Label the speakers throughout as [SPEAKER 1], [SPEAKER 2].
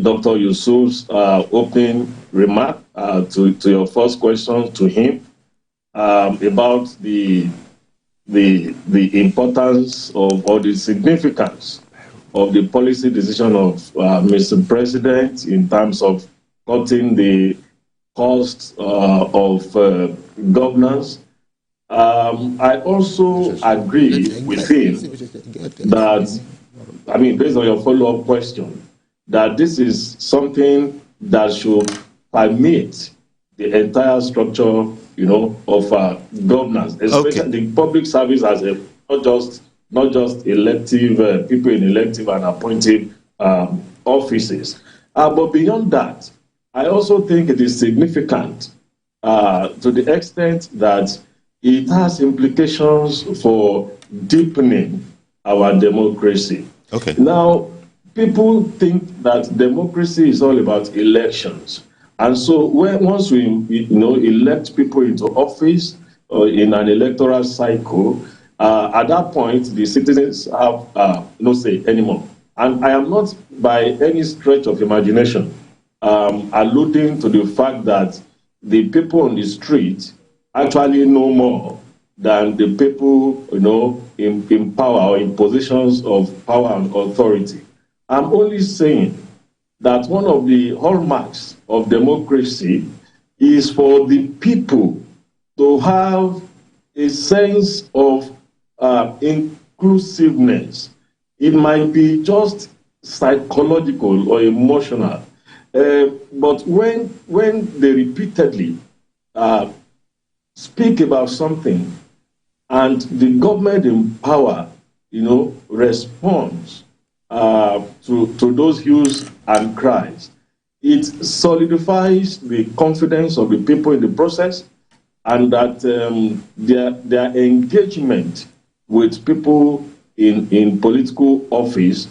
[SPEAKER 1] Dr. Yusuf's opening remark to your first question to him about the importance of, or the significance of the policy decision of Mr. President in terms of cutting the costs of governance. I also agree with him that, I mean, based on your follow-up question, that this is something that should permeate the entire structure, of governance, especially the public service as a not just elective people in elective and appointed offices. But beyond that, I also think it is significant to the extent that it has implications for deepening our democracy.
[SPEAKER 2] Okay.
[SPEAKER 1] Now, people think that democracy is all about elections. And so once we elect people into office in an electoral cycle, at that point, the citizens have no say anymore. And I am not by any stretch of imagination alluding to the fact that the people on the street actually know more than the people, in power or in positions of power and authority. I'm only saying that one of the hallmarks of democracy is for the people to have a sense of inclusiveness. It might be just psychological or emotional, but when they repeatedly speak about something and the government in power, responds to those hues and cries, it solidifies the confidence of the people in the process, and that their engagement with people in political office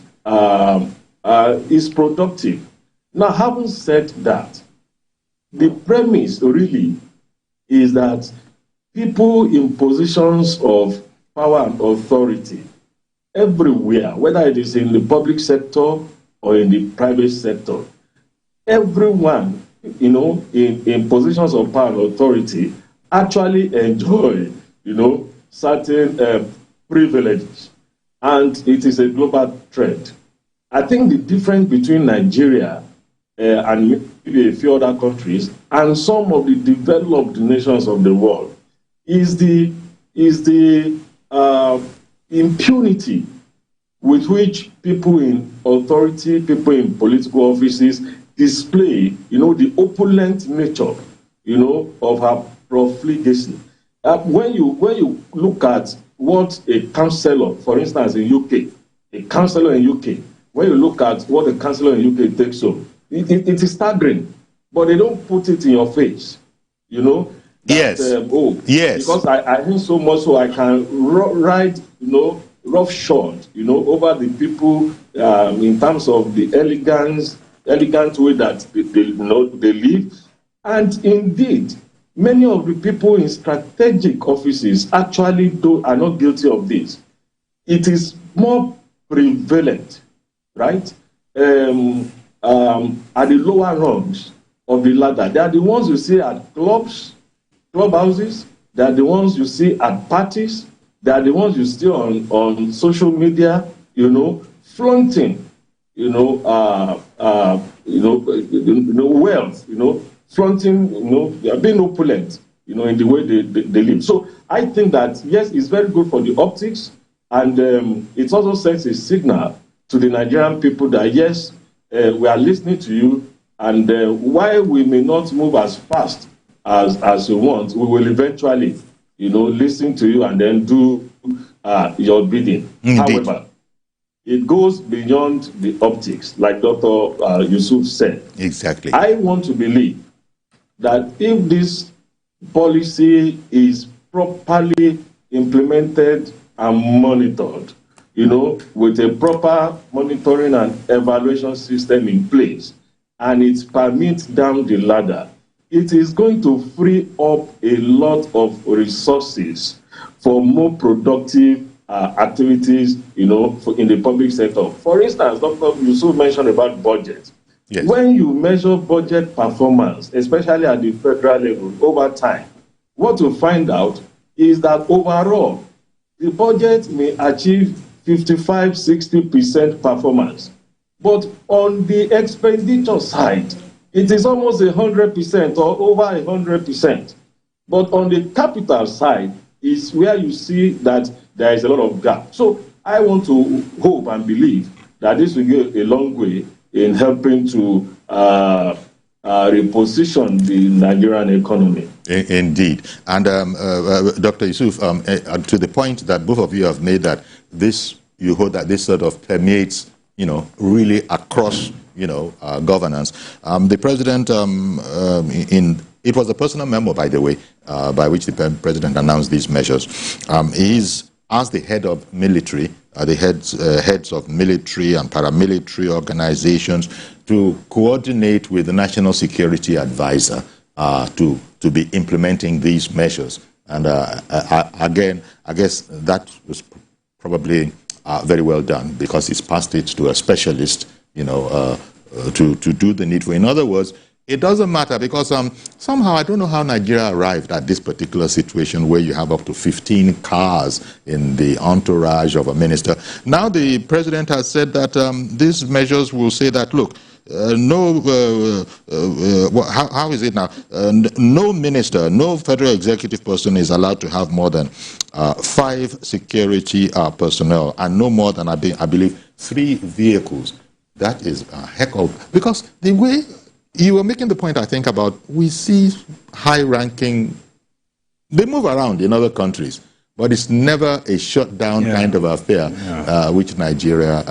[SPEAKER 1] is productive. Now, having said that, the premise really is that people in positions of power and authority everywhere, whether it is in the public sector or in the private sector, everyone, in positions of power and authority actually enjoy, certain privileges. And it is a global trend. I think the difference between Nigeria and maybe a few other countries and some of the developed nations of the world is the impunity with which people in authority, people in political offices display, the opulent nature, of our profligacy. When you look at what a councillor, for instance, in UK, a councillor in UK, when you look at what a councillor in UK takes home, it is staggering, but they don't put it in your face, that,
[SPEAKER 2] yes. Yes.
[SPEAKER 1] Because I think so much so I can ride, roughshod, over the people in terms of the elegant way that they live. And indeed, many of the people in strategic offices actually are not guilty of this. It is more prevalent, right? At the lower rungs of the ladder. They are the ones you see at clubhouses. They are the ones you see at parties. They are the ones you see on social media, flaunting, wealth, flaunting, they are being opulent, in the way they live. So I think that, yes, it's very good for the optics, and it also sends a signal to the Nigerian people that, yes, we are listening to you, and while we may not move as fast as you want, we will eventually, listen to you and then do your bidding.
[SPEAKER 2] Indeed.
[SPEAKER 1] However, it goes beyond the optics, like Dr. Yusuf said.
[SPEAKER 2] Exactly.
[SPEAKER 1] I want to believe that if this policy is properly implemented and monitored, with a proper monitoring and evaluation system in place, and it permits down the ladder, it is going to free up a lot of resources for more productive activities, in the public sector. For instance, Dr. Yusuf mentioned about budget.
[SPEAKER 2] Yes.
[SPEAKER 1] When you measure budget performance, especially at the federal level, over time, what you find out is that overall, the budget may achieve 55–60% performance. But on the expenditure side, it is almost 100% or over 100%. But on the capital side is where you see that there is a lot of gap. So I want to hope and believe that this will go a long way in helping to reposition the Nigerian economy.
[SPEAKER 2] Indeed. And Dr. Yusuf, to the point that both of you have made, that this, you hope that this sort of permeates, really across, governance. The president, it was a personal memo, by the way, by which the president announced these measures. He's asked the head of military, the heads of military and paramilitary organizations to coordinate with the National Security Advisor to be implementing these measures. And again, I guess that was probably very well done, because it's passed it to a specialist, to do the needful. In other words, it doesn't matter, because somehow I don't know how Nigeria arrived at this particular situation where you have up to 15 cars in the entourage of a minister. Now the president has said that these measures will say that, look, how is it now? No minister, no federal executive person is allowed to have more than 5 security personnel, and no more than, I believe, 3 vehicles. That is a heck of, because the way you were making the point, I think, about, we see high-ranking, they move around in other countries, but it's never a shutdown kind of affair, which Nigeria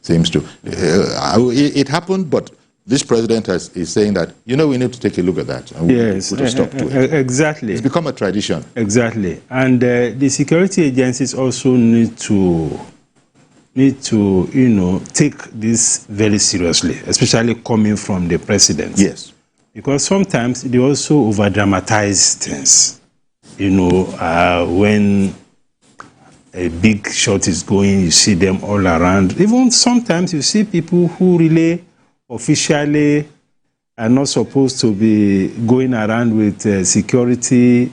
[SPEAKER 2] seems to. It happened, but this president is saying that, we need to take a look at that. And
[SPEAKER 3] yes,
[SPEAKER 2] put a stop to it.
[SPEAKER 3] Exactly.
[SPEAKER 2] It's become a tradition.
[SPEAKER 3] Exactly. And the security agencies also need to take this very seriously, especially coming from the president.
[SPEAKER 2] Yes.
[SPEAKER 3] Because sometimes they also over-dramatize things. When a big shot is going, you see them all around. Even sometimes you see people who really officially are not supposed to be going around with security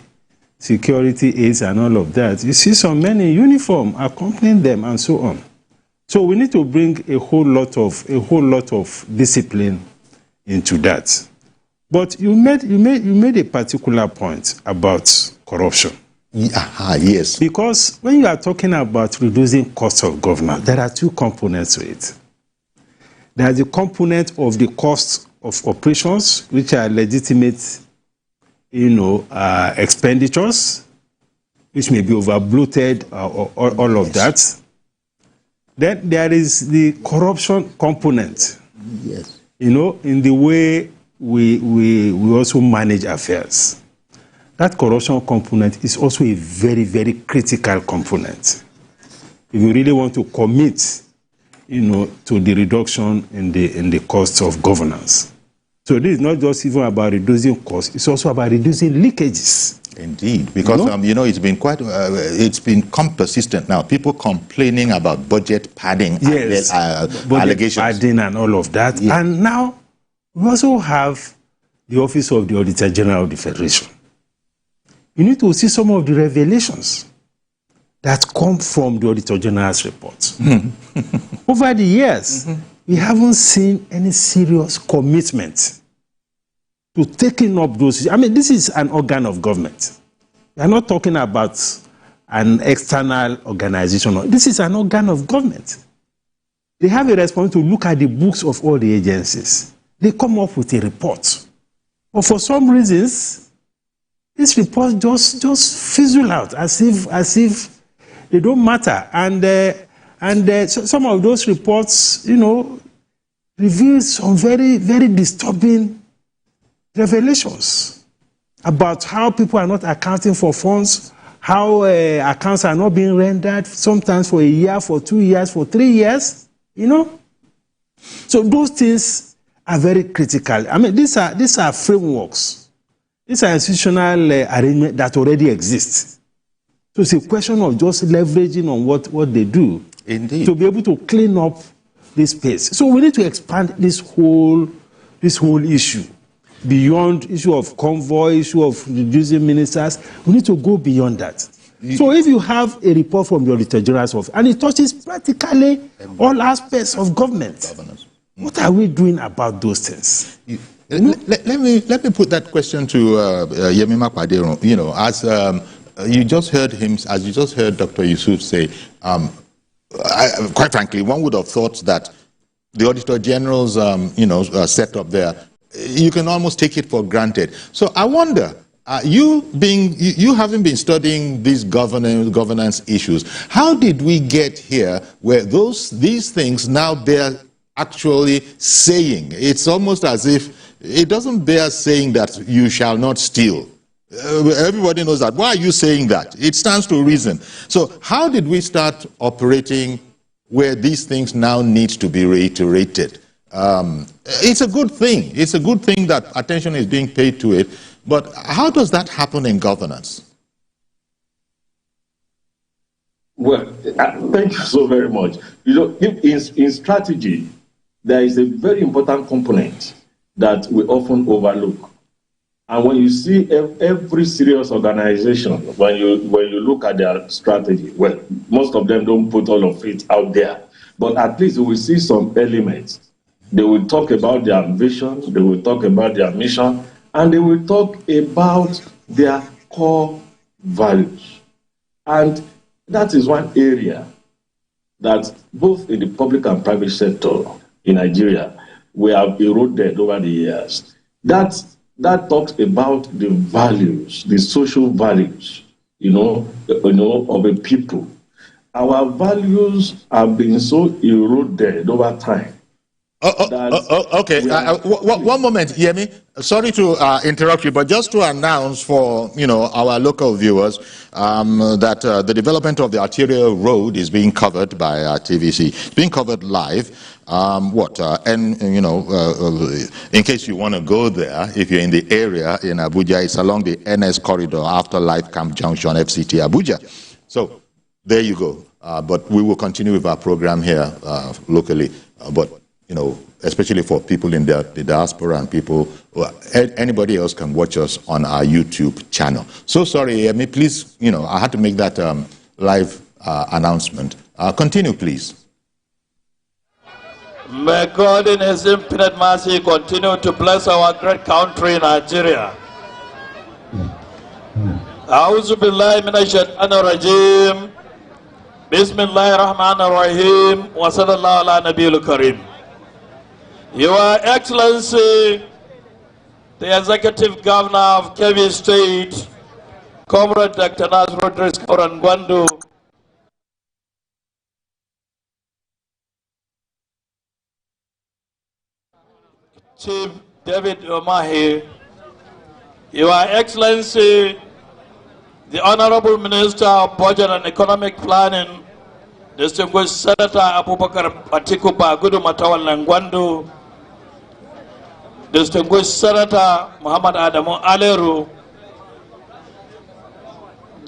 [SPEAKER 3] aids and all of that. You see some men in uniform accompanying them and so on. So we need to bring a whole lot of discipline into that. But you made a particular point about corruption.
[SPEAKER 2] Yes.
[SPEAKER 3] Because when you are talking about reducing cost of governance, there are 2 components to it. There is the component of the cost of operations, which are legitimate, expenditures, which may be over-bloated, or all of that. Then there is the corruption component.
[SPEAKER 2] Yes.
[SPEAKER 3] In the way we also manage affairs. That corruption component is also a very, very critical component. If you really want to commit, to the reduction in the costs of governance. So this is not just even about reducing costs; it's also about reducing leakages.
[SPEAKER 2] Indeed, because it's been it's become persistent now. People complaining about budget padding,
[SPEAKER 3] budget
[SPEAKER 2] allegations,
[SPEAKER 3] padding, and all of that. Yes. And now we also have the Office of the Auditor General of the Federation. You need to see some of the revelations that come from the Auditor General's reports. Over the years, we haven't seen any serious commitment to taking up those. I mean, this is an organ of government. We are not talking about an external organization. This is an organ of government. They have a responsibility to look at the books of all the agencies. They come up with a report. But for some reasons, this report just fizzle out as if they don't matter. And some of those reports, reveal some very, very disturbing revelations about how people are not accounting for funds, how accounts are not being rendered, sometimes for a year, for 2 years, for 3 years, So those things are very critical. I mean, these are frameworks. These are institutional arrangements that already exist. So it's a question of just leveraging on what they do.
[SPEAKER 2] Indeed.
[SPEAKER 3] To be able to clean up space. So we need to expand this whole issue beyond issue of convoy, issue of reducing ministers. We need to go beyond that. So if you have a report from the Auditor General's office and it touches practically all aspects of government, what are we doing about those things?
[SPEAKER 2] Let me put that question to Yemima Kwadero. You know, as you just heard him, as you just heard Dr. Yusuf say, quite frankly, one would have thought that the Auditor General's setup there, you can almost take it for granted. So I wonder, you having been studying these governance issues, how did we get here where these things now bear actually saying? It's almost as if it doesn't bear saying that you shall not steal. Everybody knows that. Why are you saying that? It stands to reason. So how did we start operating where these things now need to be reiterated? It's a good thing. It's a good thing that attention is being paid to it. But how does that happen in governance?
[SPEAKER 1] Well, thank you so very much. You know, in strategy, there is a very important component that we often overlook. And when you see every serious organization, when you look at their strategy, well, most of them don't put all of it out there, but at least you will see some elements. They will talk about their vision, they will talk about their mission, and they will talk about their core values. And that is one area that both in the public and private sector in Nigeria, we have eroded over the years. That talks about the values, the social values, of a people. Our values have been so eroded over time.
[SPEAKER 2] Okay. One moment, Yemi. Sorry to interrupt you, but just to announce for our local viewers that the development of the arterial road is being covered by TVC. It's being covered live. In case you want to go there, if you're in the area in Abuja, it's along the NS corridor after Life Camp Junction, FCT Abuja. So there you go. But we will continue with our program here locally. Especially for people in the diaspora and people, anybody else can watch us on our YouTube channel. So sorry, Yemi, please, I had to make that live announcement. Continue, please.
[SPEAKER 4] May God in His infinite mercy continue to bless our great country, Nigeria. A'udhu billahi minash shaitanir rajim. Bismillahir rahmanir rahim. Wa sallallahu ala nabiyil karim. Your Excellency, the Executive Governor of Kebbi State, Comrade Dr. Nasruddin Gwandu, Chief David Omahi, Your Excellency, the Honorable Minister of Budget and Economic Planning, Distinguished Senator Abubakar Atiku Bagudu Matawal Ngwandu, Distinguished Senator Muhammad Adamu Aleru,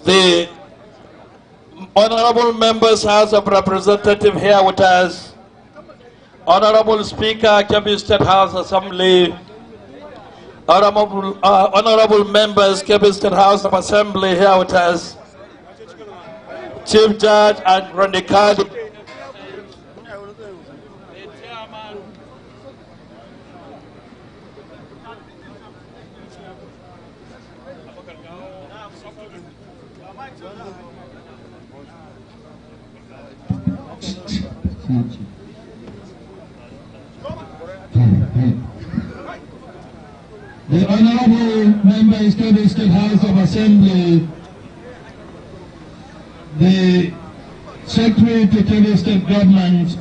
[SPEAKER 4] the Honorable Members House of Representatives here with us, Honorable Speaker, Kebbi State House Assembly, Honorable Members, Kebbi State House of Assembly here with us, Chief Judge and Randikadi,
[SPEAKER 5] the Honorable Members, Kebbi State House of Assembly, the Secretary to Kebbi State Government,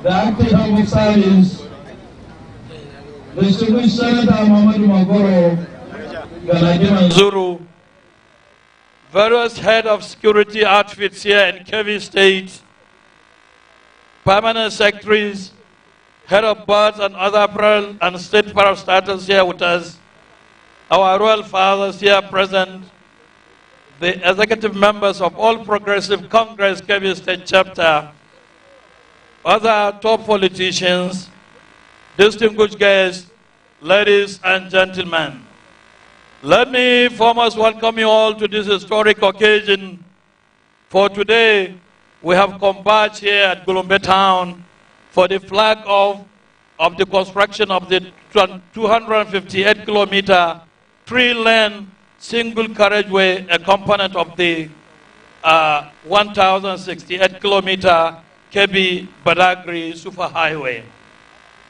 [SPEAKER 5] the Acting Head of Service, the Distinguished Senator Muhammadu Magoro,
[SPEAKER 4] Zuru, various head of security outfits here in Kebbi State, permanent secretaries, head of boards and other federal and state parastatals here with us, our royal fathers here present, the executive members of All Progressive Congress Kebbi State Chapter, other top politicians, distinguished guests, ladies and gentlemen. Let me foremost welcome you all to this historic occasion. For today, we have converged here at Gulumbe town for the flag off of the construction of the 258-kilometer, 3-lane single carriageway, a component of the 1,068-kilometer Kebbi Badagry Superhighway,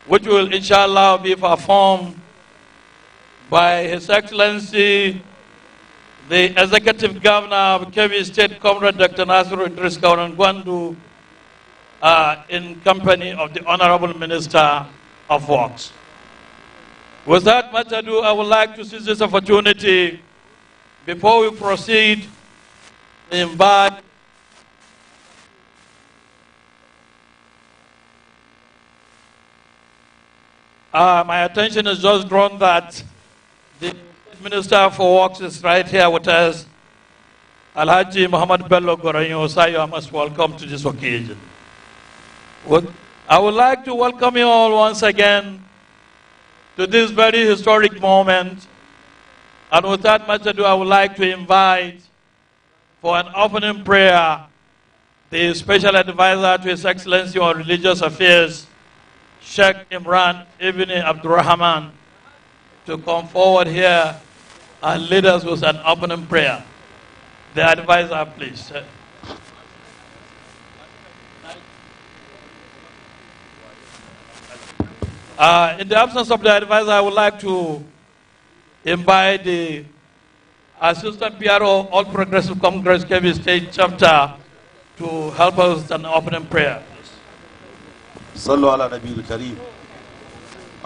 [SPEAKER 4] which will inshallah be performed by His Excellency, the Executive Governor of Kebbi State, Comrade Dr. Nasiru Idris Kauran Gwandu, in company of the Honorable Minister of Works. Without much ado, I would like to seize this opportunity before we proceed to invite my attention is just drawn that the Minister for Works is right here with us. Alhaji Muhammad Bello Goranyo, you are most welcome to this occasion. I would like to welcome you all once again to this very historic moment. And without much ado, I would like to invite for an opening prayer the Special Advisor to His Excellency on Religious Affairs, Sheikh Imran Ibn Abdurrahman, to come forward here and lead us with an opening prayer. The advisor, please. In the absence of the advisor, I would like to invite the Assistant PRO, All Progressive Congress Kebbi State Chapter, to help us with an opening prayer.
[SPEAKER 6] صلوا على نبي الكريم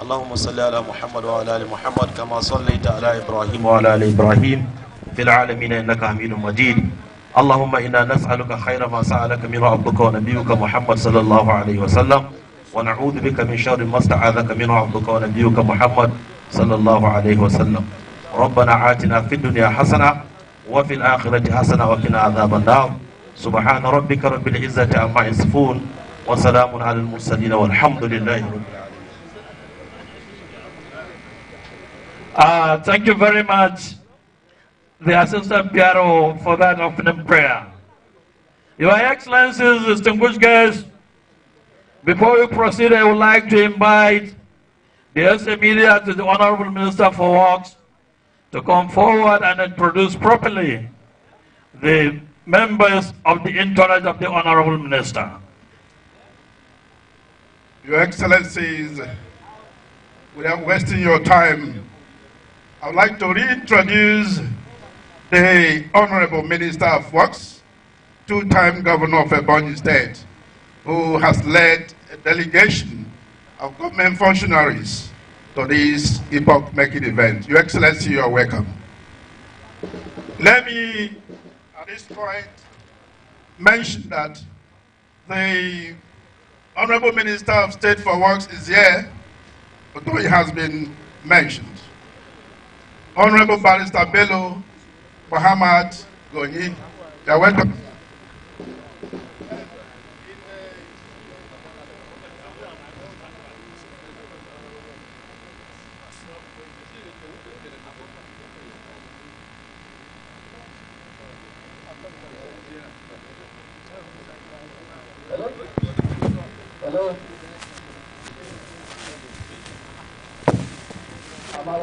[SPEAKER 6] اللهم صل على محمد وعلى ال محمد كما صليت على ابراهيم وعلى ال ابراهيم في العالمين انك حميد مجيد اللهم انا نسالك خير ما سالك من عبدك ونبيك محمد صلى الله عليه وسلم ونعوذ بك من شر ما استعاذك من عبدك ونبيك محمد صلى الله عليه وسلم ربنا آتنا في الدنيا حسنه وفي الاخره حسنه وقنا عذاب النار سبحان ربك رب العزه عما يصفون وسلام على المرسلين والحمد لله رب العالمين.
[SPEAKER 4] Thank you very much, the Assistant PRO, for that opening prayer. Your Excellencies, distinguished guests, before we proceed, I would like to invite the SA Media to the Honorable Minister for Works to come forward and introduce properly the members of the entourage of the Honorable Minister.
[SPEAKER 7] Your Excellencies, without wasting your time, I would like to reintroduce the Honorable Minister of Works, two-time Governor of Ebonyi State, who has led a delegation of government functionaries to this epoch-making event. Your Excellency, you are welcome. Let me, at this point, mention that the Honorable Minister of State for Works is here, although he has been mentioned. Honorable Barrister Bello Muhammad Gonyi, you are welcome.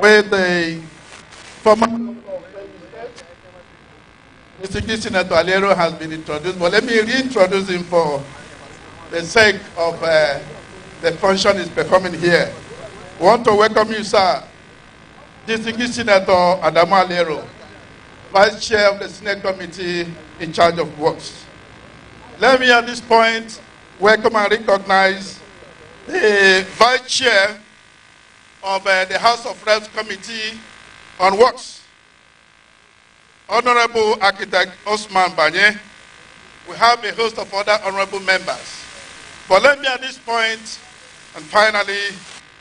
[SPEAKER 7] Where the former Mr. Senator Alero has been introduced, but let me reintroduce him for the sake of the function is performing here. We want to welcome you, sir, Distinguished Senator Adamu Alero, Vice Chair of the Senate Committee in charge of Works. Let me at this point welcome and recognize the Vice Chair of the House of Reps Committee on Works, Honorable Architect Osman Banye. We have a host of other honorable members. But let me at this point, and finally,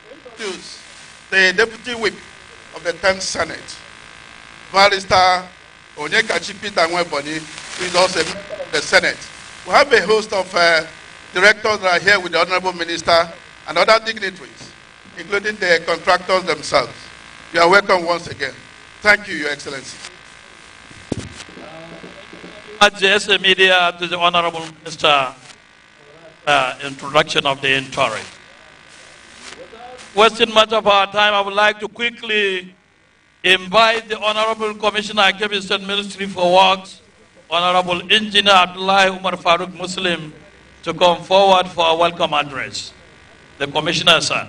[SPEAKER 7] introduce the Deputy Whip of the 10th Senate, Barrister Onyekachi Peter Nweboni, who is also a member of the Senate. We have a host of directors that are here with the Honorable Minister, and other dignitaries, including the contractors themselves. You are welcome once again. Thank you, Your Excellency.
[SPEAKER 4] JSA Media to the Honorable Minister introduction of the inquiry. Wasting much of our time, I would like to quickly invite the Honorable Commissioner, Kebbi State Ministry for Works, Honorable Engineer Abdullahi Umar Farooq Muslim, to come forward for a welcome address. The Commissioner, sir.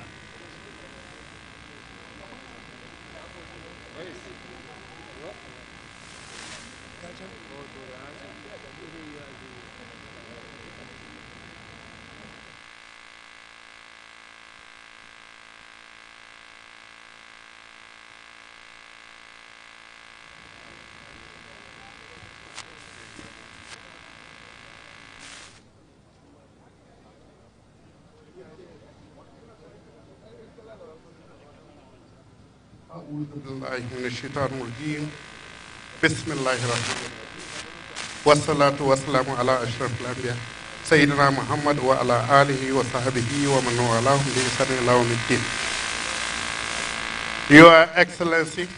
[SPEAKER 7] بسم الله الرحمن الرحيم والصلاة والسلام على أشرف الأنبياء سيدنا محمد وعلى آله وصحبه ومن والاهم بإحسان إلى يوم الدين. Your Excellency,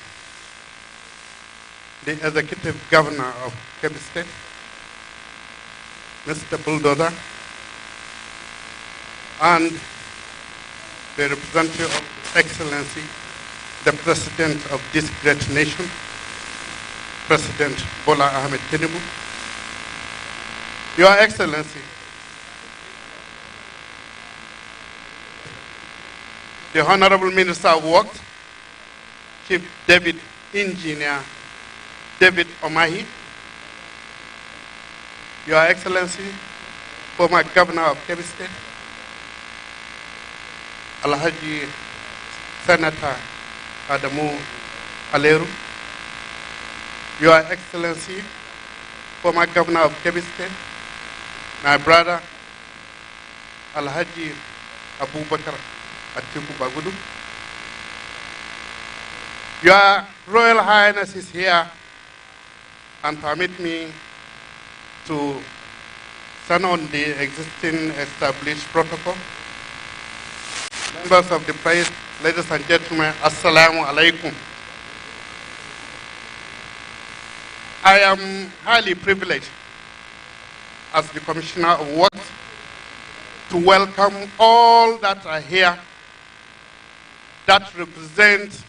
[SPEAKER 7] the Executive Governor of Kebbi State, Mr. Bulldozer, and the representative of Excellency, the President of this great nation, President Bola Ahmed Tinubu, Your Excellency, the Honorable Minister of Works, Chief David Engineer David Omahi, Your Excellency, former Governor of Kebbi State, Alhaji Senator Adamu Aleru, Your Excellency, former Governor of Kebbi State, my brother Alhaji Abubakar Atiku Bagudu, Your Royal Highness is here, and permit me to turn on the existing established protocol. Members of the press, ladies and gentlemen, Assalamu alaikum. I am highly privileged as the Commissioner of Works to welcome all that are here that represent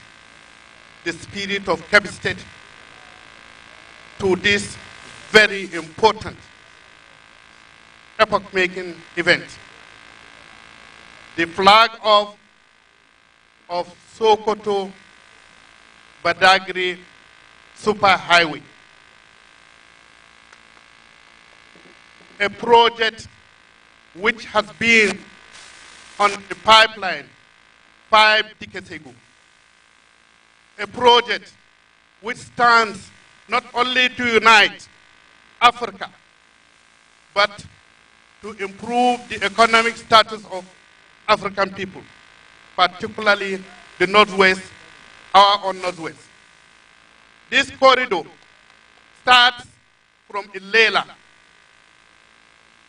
[SPEAKER 7] the spirit of Kebbi State to this very important epoch-making event. The flag of Sokoto Badagry Superhighway, a project which has been on the pipeline 5 decades ago. A project which stands not only to unite Africa, but to improve the economic status of African people, particularly the Northwest, our own Northwest. This corridor starts from Ilela,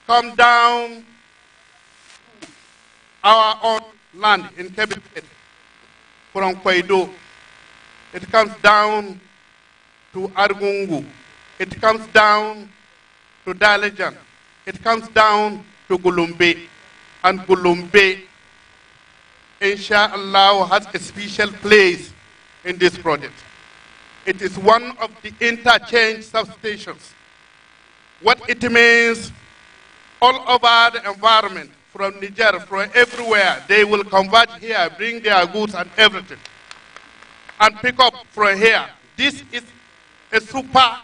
[SPEAKER 7] come down our own land in Kebbi State, from Kwaido. It comes down to Argungu. It comes down to Dalejan. It comes down to Gulumbe. And Gulumbe, inshallah, has a special place in this project. It is one of the interchange substations. What it means, all over the environment, from Niger, from everywhere, they will converge here, bring their goods and everything, and pick up from here. This is a super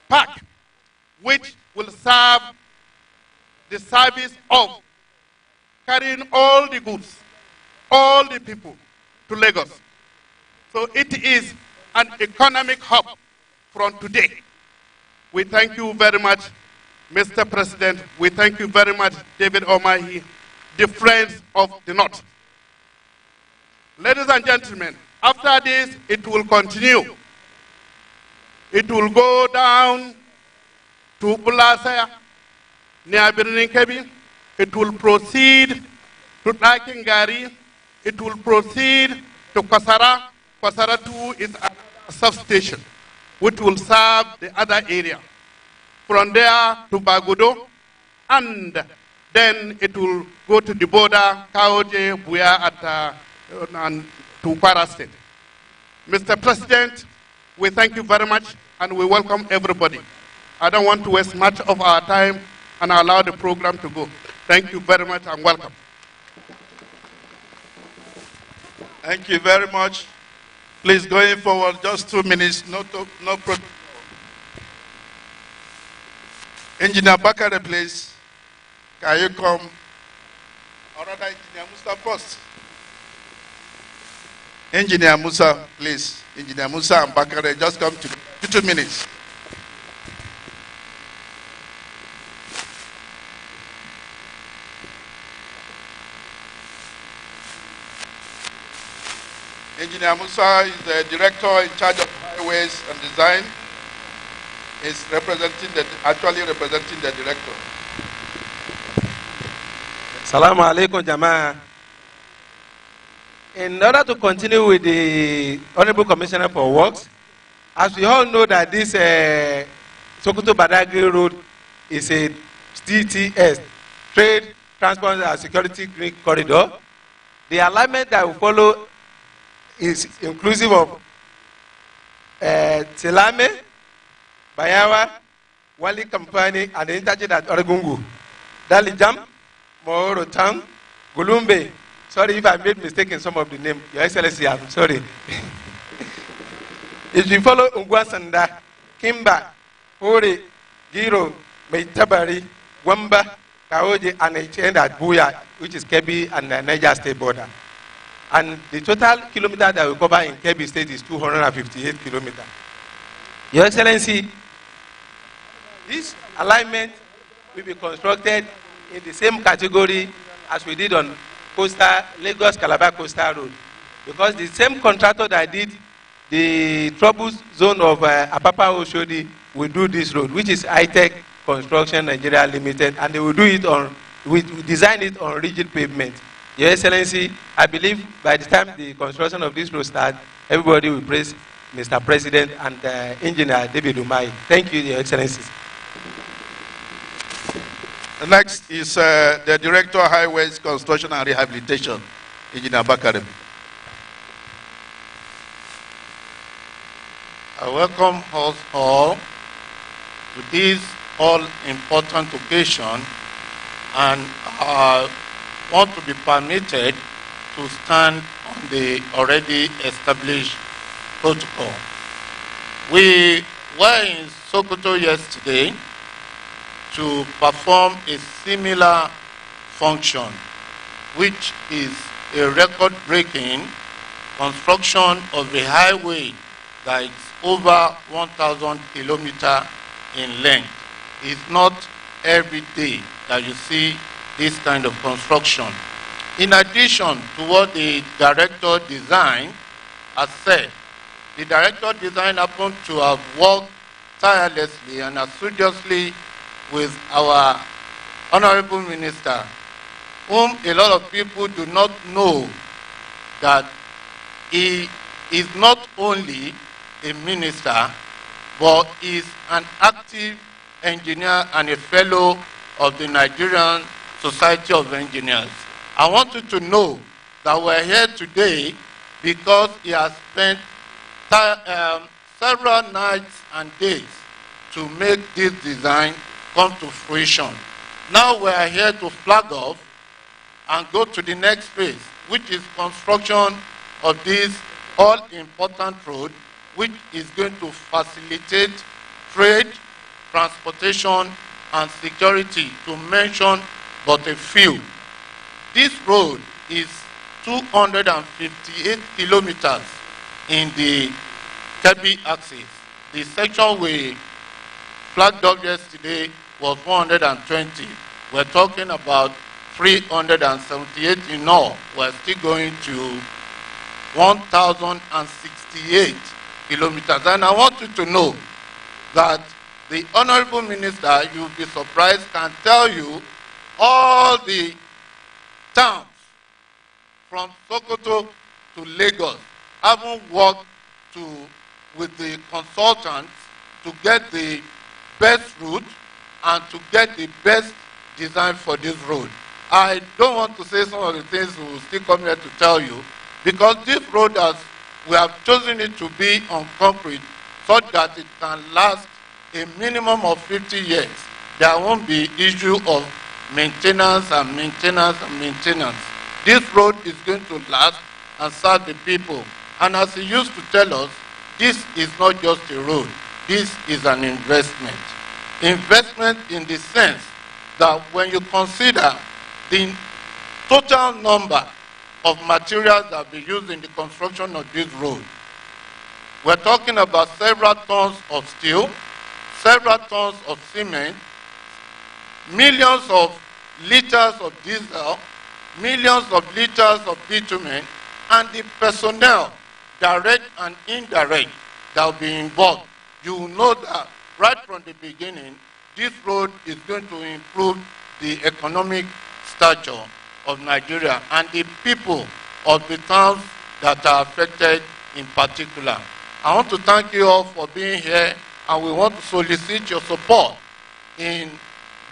[SPEAKER 7] park which will serve the service of carrying all the goods, all the people to Lagos. So it is an economic hub from today. We thank you very much, Mr. President. We thank you very much, David Omahi, the friends of the North. Ladies and gentlemen, after this, it will continue. It will go down to Bulasaya, near Birnin Kebbi. It will proceed to Dakin Gari. It will proceed to Kwasara. Kwasara 2 is a substation, which will serve the other area. From there to Bagudo, and then it will go to the border, Kaoje, Buya, and to Kwara State. Mr. President, we thank you very much, and we welcome everybody. I don't want to waste much of our time and allow the program to go. Thank you very much and welcome.
[SPEAKER 8] Thank you very much. Please, going forward, just 2 minutes, no protocol. Engineer Bakare, please. Can you come? Or rather, Engineer Musa first. Engineer Musa, please. Engineer Musa and Bakare, just come to 2 minutes. Engineer Musa is the director in charge of highways and design. Is actually representing the director.
[SPEAKER 9] Assalamu alaikum, Jama. In order to continue with the Honorable Commissioner for Works, as we all know that this Sokoto Badagry Road is a TTS, Trade, Transport and Security Green Corridor, the alignment that we follow is inclusive of Tilame, Bayawa, Wali Company, and the interchange at Oregungu, Dalijam, Moro Town, Gulumbe. Sorry if I made mistake in some of the name. Your Excellency, I'm sorry. If you follow Ungwasanda, Kimba, Hori, Giro, Meitabari, Wamba, Kaoje, and it end at Buya, which is Kebbi and the Niger State border. And the total kilometer that we cover in Kebbi State is 258 kilometers. Your Excellency, this alignment will be constructed in the same category as we did on Lagos-Calabar Coastal Road. Because the same contractor that did the trouble zone of Apapa Oshodi will do this road, which is high-tech Construction Nigeria Limited, and they will do it on, we design it on rigid pavement. Your Excellency, I believe by the time the construction of this road starts, everybody will praise Mr. President and Engineer David Umai. Thank you, Your Excellency.
[SPEAKER 8] The next is the Director of Highways, Construction and Rehabilitation, Engineer Bakare.
[SPEAKER 10] I welcome us all to this all-important occasion, and want to be permitted to stand on the already established protocol. We were in Sokoto yesterday to perform a similar function, which is a record-breaking construction of a highway that is over 1,000 kilometers in length. It's not every day that you see this kind of construction. In addition to what the director design has said, the director design happened to have worked tirelessly and assiduously with our Honorable Minister, whom a lot of people do not know that he is not only a minister, but is an active engineer and a fellow of the Nigerian Society of Engineers. I want you to know that we're here today because he has spent several nights and days to make this design come to fruition. Now we are here to flag off and go to the next phase, which is construction of this all-important road, which is going to facilitate trade, transportation, and security, to mention but a few. This road is 258 kilometers in the Kebbi axis. The section we flagged up yesterday was 120. We're talking about 378 in all. We're still going to 1,068 kilometers. And I want you to know that The Honorable Minister, you'll be surprised, can tell you all the towns from Sokoto to Lagos haven't worked with the consultants to get the best route and to get the best design for this road. I don't want to say some of the things we will still come here to tell you, because this road, as we have chosen it to be on concrete, such that it can last a minimum of 50 years. There won't be issue of maintenance and maintenance and maintenance. This road is going to last and serve the people. And as he used to tell us, this is not just a road, this is an investment. Investment in the sense that when you consider the total number of materials that will be used in the construction of this road, we're talking about several tons of steel, several tons of cement, millions of liters of diesel, millions of liters of bitumen, and the personnel, direct and indirect, that will be involved. You will know that right from the beginning, this road is going to improve the economic stature of Nigeria and the people of the towns that are affected in particular. I want to thank you all for being here, and we want to solicit your support in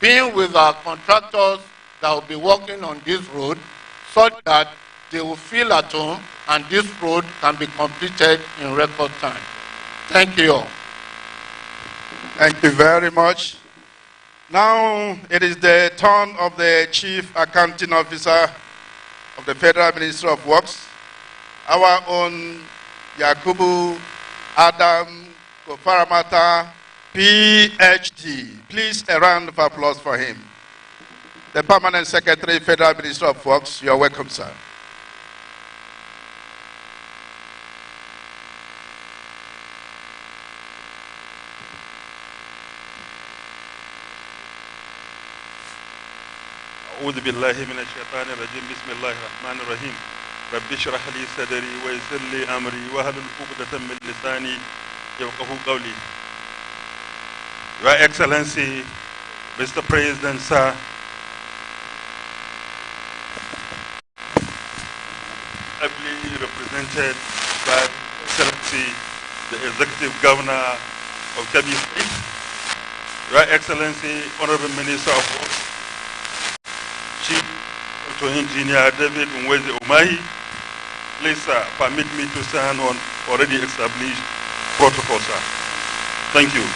[SPEAKER 10] being with our contractors that will be working on this road, such that they will feel at home and this road can be completed in record time. Thank you all.
[SPEAKER 8] Thank you very much. Now it is the turn of the Chief Accounting Officer of the Federal Ministry of Works, our own Yakubu Adam Kofaramata, PhD. Please, a round of applause for him. The Permanent Secretary, Federal Ministry of Works, you're welcome, sir.
[SPEAKER 11] أعوذ بالله من الشيطان الرجيم بسم الله الرحمن الرحيم رب اشرح لي صدري ويسر لي أمري واحلل عقدة من لساني يفقهوا قولي. Your Excellency, Mr. President, sir, ably represented by Excellency, the Executive Governor of Kebbi State, Your Excellency, Honorable Minister of Works, Chief Auto Engineer David Nweze Umahi, please, sir, permit me to stand on already established protocol, sir. Thank you.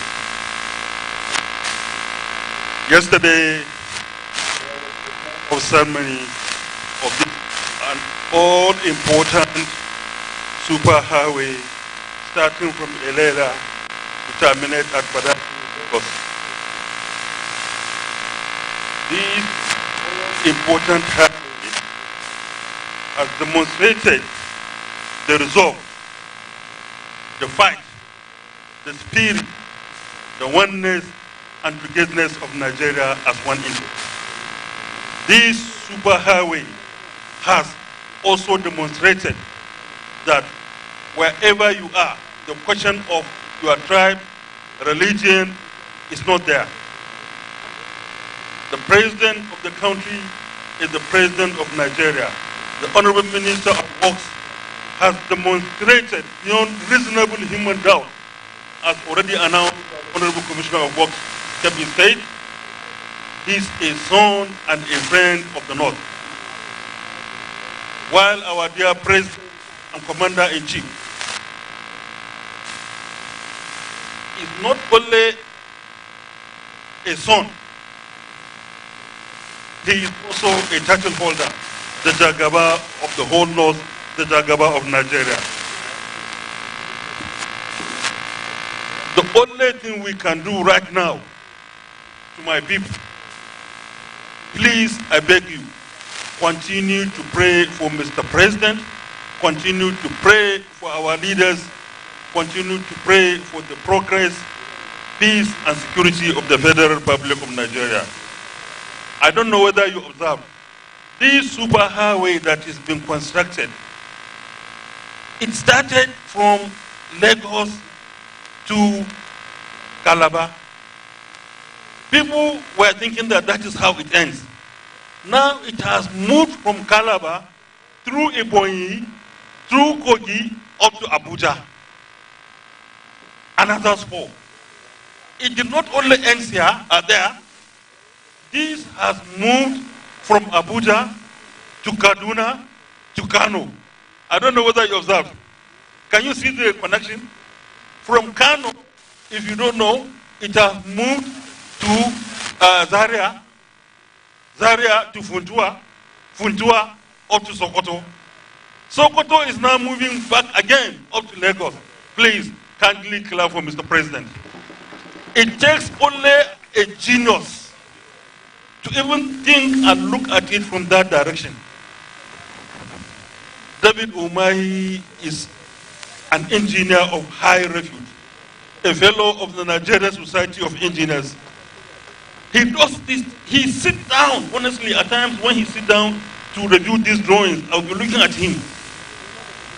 [SPEAKER 11] Yesterday, of ceremony of this an all-important superhighway starting from Elela to terminate at Badagry. This important highway has demonstrated the resolve, the fight, the spirit, the oneness and togetherness of Nigeria as one entity. This superhighway has also demonstrated that wherever you are, the question of your tribe, religion is not there. The president of the country is the president of Nigeria. The Honorable Minister of Works has demonstrated beyond reasonable human doubt, as already announced by the Honorable Commissioner of Works, Kebbi State, is a son and a friend of the North. While our dear President and Commander-in-Chief is not only a son, he is also a title holder, the Jagaba of the whole North, the Jagaba of Nigeria. The only thing we can do right now to my people, please, I beg you, continue to pray for Mr. President, continue to pray for our leaders, continue to pray for the progress, peace and security of the Federal Republic of Nigeria. I don't know whether you observed, this superhighway that is being constructed, it started from Lagos to Calabar, People were thinking that that is how it ends. Now it has moved from Calabar through Ebonyi, through Kogi, up to Abuja. Another spur. It did not only end here or there. This has moved from Abuja to Kaduna to Kano. I don't know whether you observed. Can you see the connection? From Kano, if you don't know, it has moved to Zaria, Zaria to Funtua, Funtua up to Sokoto. Sokoto is now moving back again up to Lagos. Please, kindly clap for Mr. President. It takes only a genius to even think and look at it from that direction. David Umahi is an engineer of high repute, a fellow of the Nigerian Society of Engineers. He does this, he sits down, honestly, at times when he sits down to review these drawings, I'll be looking at him.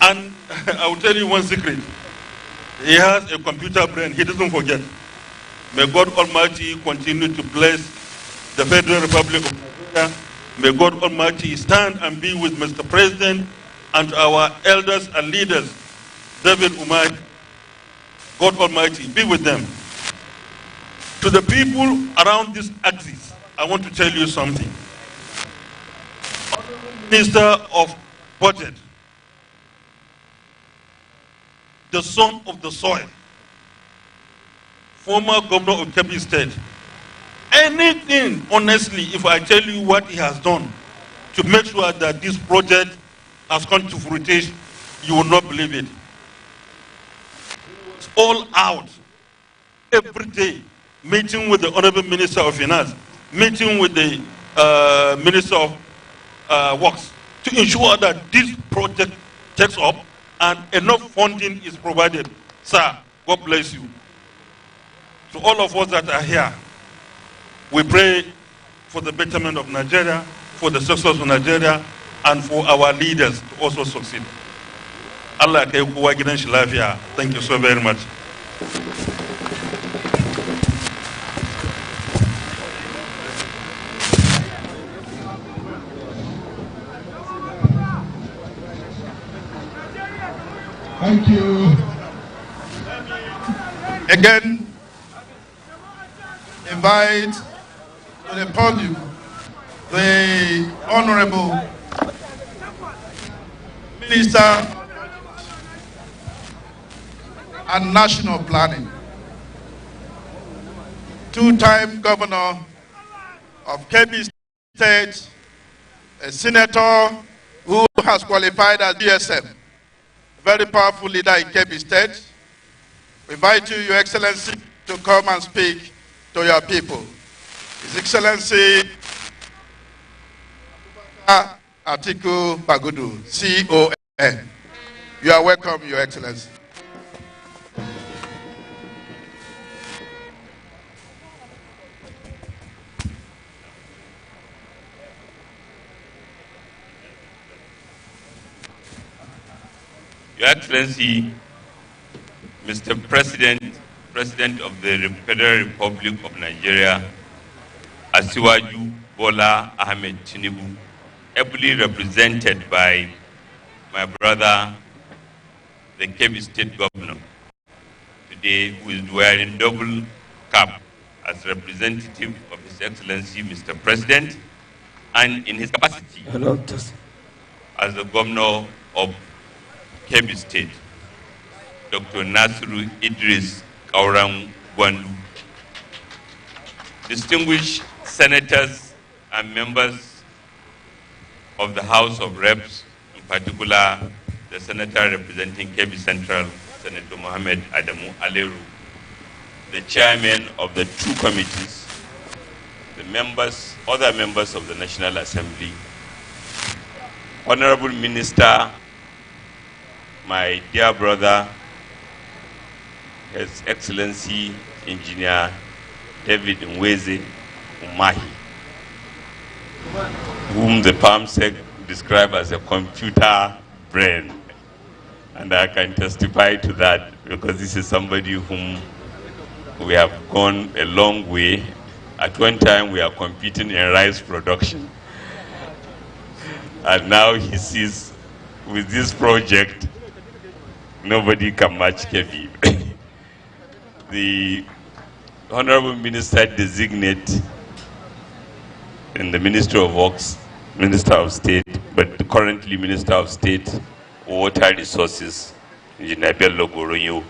[SPEAKER 11] And I will tell you one secret. He has a computer brain, he doesn't forget. May God Almighty continue to bless the Federal Republic of Nigeria. May God Almighty stand and be with Mr. President and our elders and leaders, David Umahi. God Almighty, be with them. To the people around this axis, I want to tell you something. Minister of Budget, the son of the soil, former governor of Kebbi State, anything, honestly, if I tell you what he has done to make sure that this project has come to fruition, you will not believe it. It's all out, every day, meeting with the Honorable Minister of Finance, meeting with the Minister of Works, to ensure that this project takes up and enough funding is provided. Sir, God bless you. To all of us that are here, we pray for the betterment of Nigeria, for the success of Nigeria, and for our leaders to also succeed. Allah kai kowa gidan shi lafiya. Thank you so very much.
[SPEAKER 5] Thank you.
[SPEAKER 8] Again, invite to the podium the Honorable Minister and National Planning, two-time governor of Kebbi State, a senator who has qualified as DSM, a very powerful leader in Kebbi State. We invite you, Your Excellency, to come and speak to your people. His Excellency Atiku Bagudu, CON. You are welcome, Your Excellency.
[SPEAKER 12] Your Excellency, Mr. President, President of the Federal Republic of Nigeria, Asiwaju Bola Ahmed Tinubu, ably represented by my brother, the Kebbi State Governor, today who is wearing double cap as representative of His Excellency, Mr. President, and in his capacity as the Governor of Kebbi State, Dr. Nasiru Idris Kauram Gwandu, distinguished senators and members of the House of Reps, in particular the senator representing Kebbi Central, Senator Mohammed Adamu Aleru, the chairman of the two committees, the members, other members of the National Assembly, Honorable Minister, my dear brother, His Excellency Engineer David Nweze Umahi, whom the PAMSEC described as a computer brain. And I can testify to that because this is somebody whom we have gone a long way At one time, we are competing in rice production. And now he sees with this project, nobody can match Kevi. The Honorable Minister designate in the Ministry of Works, Minister of State, but currently Minister of State, Water Resources, Engineer Bello Goronyo,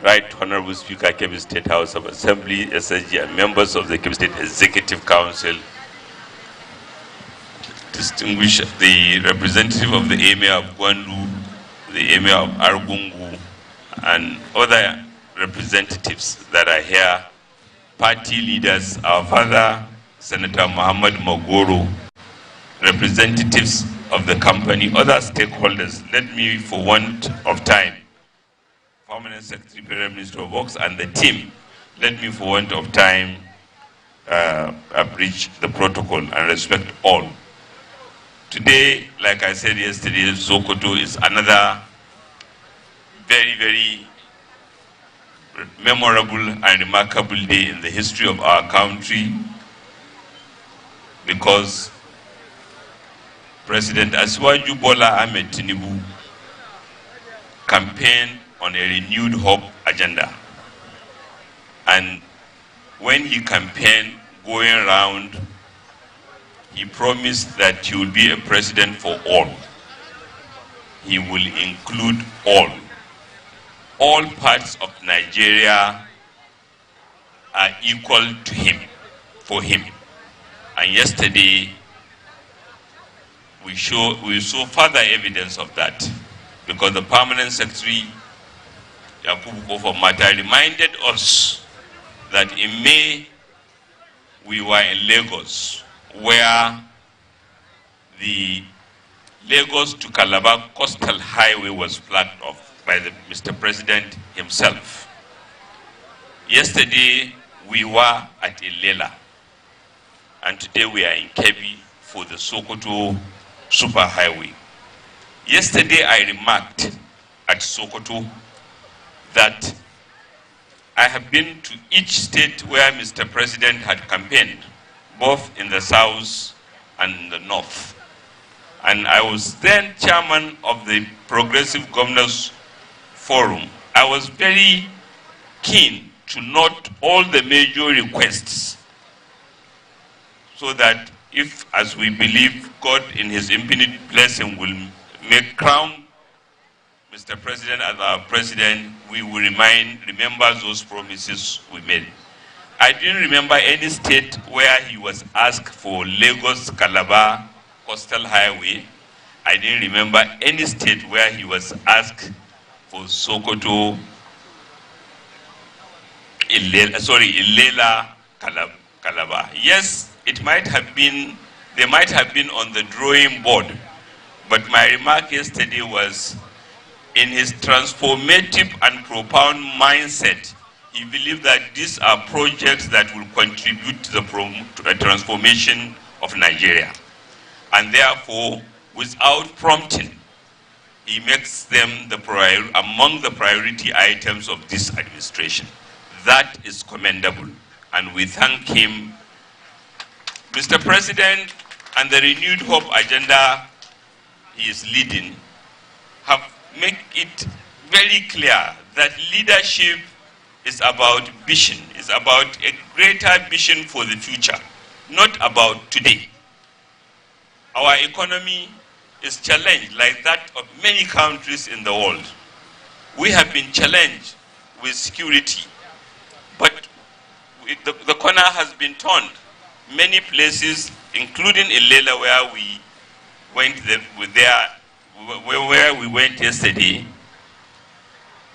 [SPEAKER 12] Right Honorable Speaker, Kebbi State House of Assembly, SSG, and members of the Kebbi State Executive Council, distinguished the representative of the Emir of Gwandu, the Emir of Argungu, and other representatives that are here, party leaders, our father, Senator Muhammad Magoro, representatives of the company, other stakeholders. Let me, for want of time, Permanent Secretary, Federal Minister of Works, and the team, let me, for want of time, abridge the protocol and respect all. Today, like I said yesterday, Sokoto is another very, very memorable and remarkable day in the history of our country, because President Asiwaju Bola Ahmed Tinubu campaigned on a renewed hope agenda. And when he campaigned going around, he promised that he will be a president for all. He will include all. All parts of Nigeria are equal to him, for him. And yesterday, we saw further evidence of that, because the Permanent Secretary, Yakubu Kofa Mata, reminded us that in May, we were in Lagos, where the Lagos to Calabar Coastal Highway was flagged off by Mr. President himself. Yesterday, we were at Ilela, and today we are in Kebbi for the Sokoto Superhighway. Yesterday, I remarked at Sokoto that I have been to each state where Mr. President had campaigned, both in the south and in the north. And I was then chairman of the Progressive Governors Forum. I was very keen to note all the major requests, so that if, as we believe, God in his infinite blessing will make crown Mr. President as our president, we will remember those promises we made. I didn't remember any state where he was asked for Lagos-Calabar Coastal Highway. I didn't remember any state where he was asked for Sokoto, Ilela, Calabar. Yes, it might have been, they might have been on the drawing board, but my remark yesterday was, in his transformative and profound mindset, he believed that these are projects that will contribute to the transformation of Nigeria. And therefore, without prompting, he makes them among the priority items of this administration. That is commendable, and we thank him. Mr. President, and the renewed hope agenda he is leading have made it very clear that leadership is about vision, is about a greater vision for the future, not about today. Our economy is challenged like that of many countries in the world. We have been challenged with security, but the corner has been turned. Many places, including Ilela, where we went yesterday,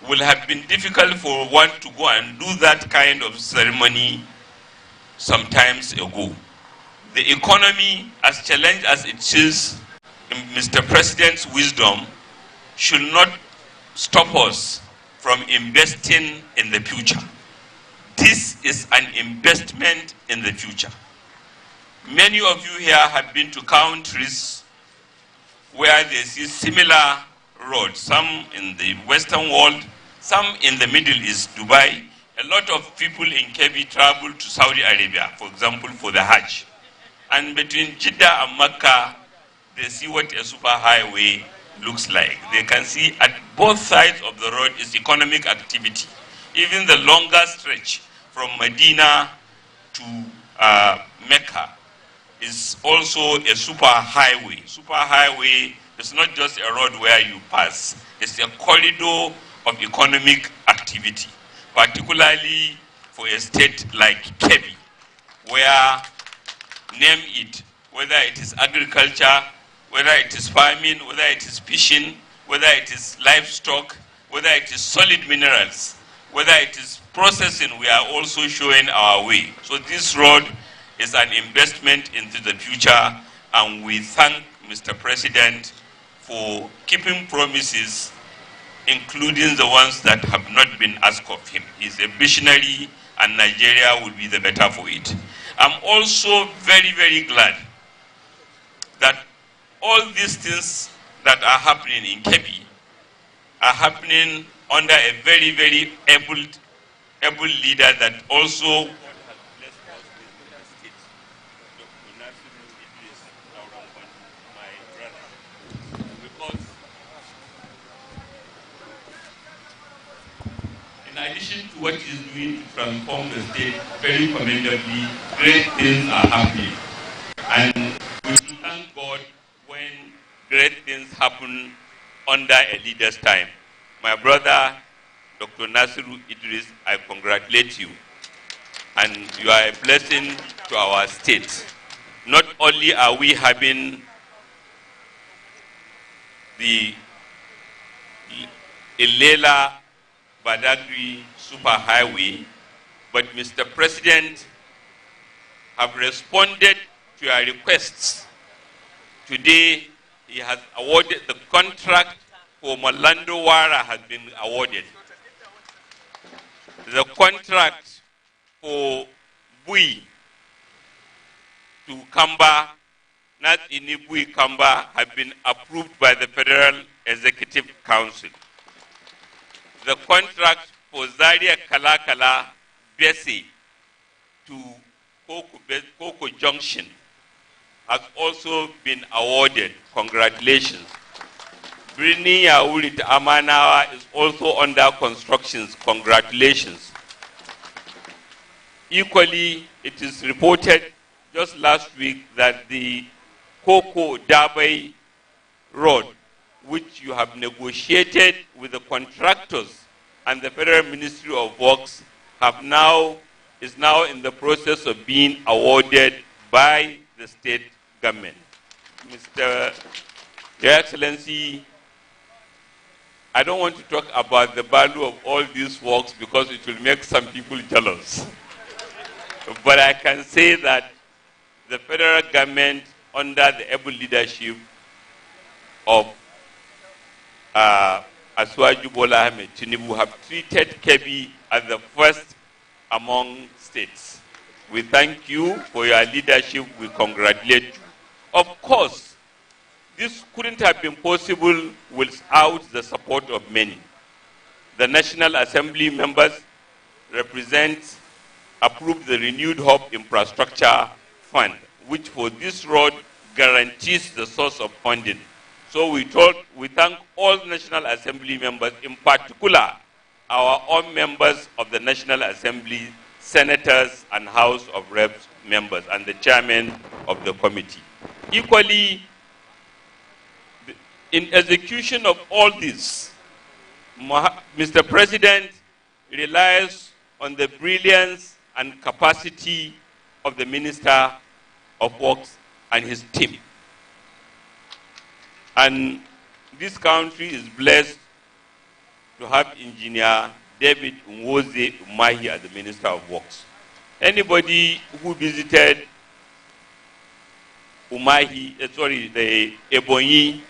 [SPEAKER 12] will have been difficult for one to go and do that kind of ceremony sometimes ago. The economy, as challenged as it is, Mr. President's wisdom should not stop us from investing in the future. This is an investment in the future. Many of you here have been to countries where they see similar roads, some in the Western world, some in the Middle East, Dubai, a lot of people in Kebbi travel to Saudi Arabia, for example, for the Hajj. And between Jeddah and Mecca, they see what a super highway looks like. They can see at both sides of the road is economic activity. Even the longer stretch from Medina to Mecca is also a super highway. Super highway is not just a road where you pass. It's a corridor of economic activity, particularly for a state like Kebbi, where, name it, whether it is agriculture, whether it is farming, whether it is fishing, whether it is livestock, whether it is solid minerals, whether it is processing, we are also showing our way. So this road is an investment into the future, and we thank Mr. President for keeping promises, including the ones that have not been asked of him. He's a visionary, and Nigeria will be the better for it. I'm also very, very glad that all these things that are happening in Kebbi are happening under a very, very able leader that also in addition to what he's doing to transform the state very commendably, great things are happening. And we should thank God when great things happen under a leader's time. My brother, Dr. Nasiru Idris, I congratulate you. And you are a blessing to our state. Not only are we having the Ilela Badagry superhighway, but Mr. President have responded to your requests. Today, he has awarded the contract for Malando Wara has been awarded. The contract for Bui to Kamba, not in Bui Kamba, have been approved by the Federal Executive Council. The contract for Zaria Kalakala Besi to Koko Junction has also been awarded. Congratulations. Birni Yauri to Amanawa is also under construction. Congratulations. Equally, it is reported just last week that the Koko Dabai Road, which you have negotiated with the contractors and the Federal Ministry of Works, is now in the process of being awarded by the state government. Your Excellency, I don't want to talk about the value of all these works because it will make some people jealous. But I can say that the federal government, under the able leadership of Asuwaju Bola Ahmed Tinubu, have treated Kebbi as the first among states. We thank you for your leadership. We congratulate you. Of course, this couldn't have been possible without the support of many. The National Assembly members approved the Renewed Hope Infrastructure Fund, which for this road guarantees the source of funding. So we thank all National Assembly members, in particular our own members of the National Assembly, senators and House of Reps members, and the chairman of the committee. Equally, in execution of all this, Mr. President relies on the brilliance and capacity of the Minister of Works and his team. And this country is blessed to have Engineer David Nwoze Umahi as the Minister of Works. Anybody who visited the Ebonyi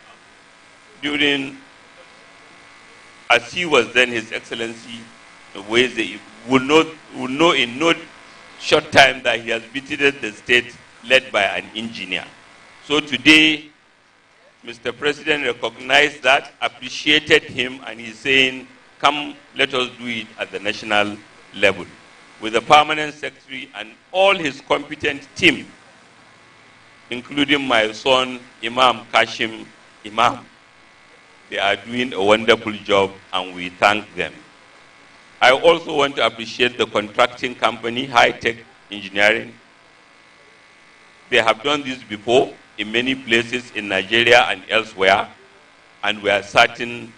[SPEAKER 12] during, as he was then His Excellency Nwoze, will know in no short time that he has visited the state led by an engineer. So today, Mr. President recognized that, appreciated him, and he's saying, come, let us do it at the national level, with the permanent secretary and all his competent team, including my son, Imam Kashim Imam. They are doing a wonderful job and we thank them. I also want to appreciate the contracting company, High Tech Engineering. They have done this before in many places in Nigeria and elsewhere, and we are certain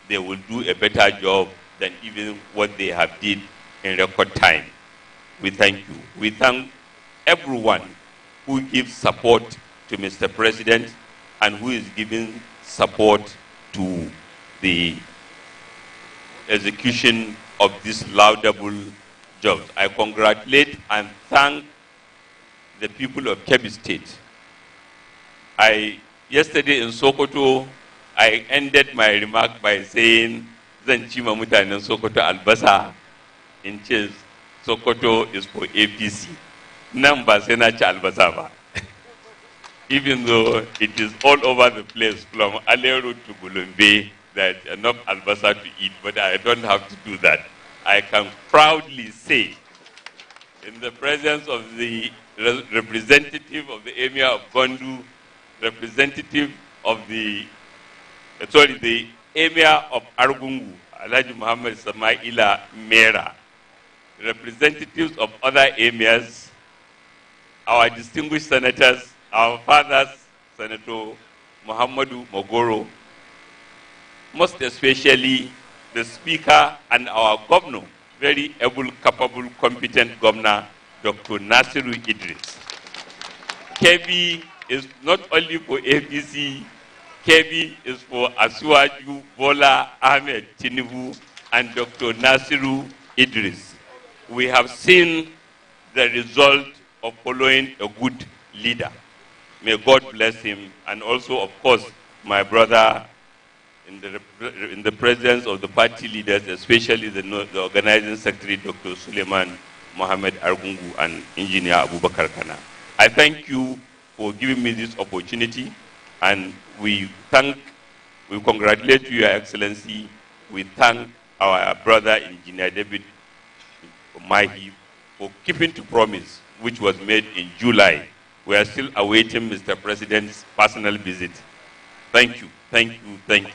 [SPEAKER 12] they will do a better job than even what they have did in record time. We thank you. We thank everyone who gives support to Mr. President and who is giving support to the execution of these laudable jobs. I congratulate and thank the people of Kebbi State. Yesterday in Sokoto, I ended my remark by saying, zan ci ma mutanen Sokoto albasa, in case Sokoto is for APC. Nan ba sai na ci albasa ba. Even though it is all over the place, from Alero to Gulumbe, there's enough albasa to eat, but I don't have to do that. I can proudly say, in the presence of the representative of the Emir of Gondu, representative of the Emir of Argungu, Alhaji Muhammad Samaila Mera, representatives of other emirs, our distinguished senators, our fathers, Senator Muhammadu Mogoro, most especially the Speaker and our Governor, very able, capable, competent Governor, Dr. Nasiru Idris. Kebbi is not only for APC, Kebbi is for Asuwaju Bola Ahmed Tinubu and Dr. Nasiru Idris. We have seen the result of following a good leader. May God bless him, and also, of course, my brother, in the presence of the party leaders, especially the organizing secretary, Dr. Suleiman Mohammed Argungu and Engineer Abubakar Kana. I thank you for giving me this opportunity, and we congratulate you, Your Excellency. We thank our brother, Engineer David Mahi, for keeping to promise, which was made in July. We are still awaiting Mr. President's personal visit. Thank you, thank you, thank you.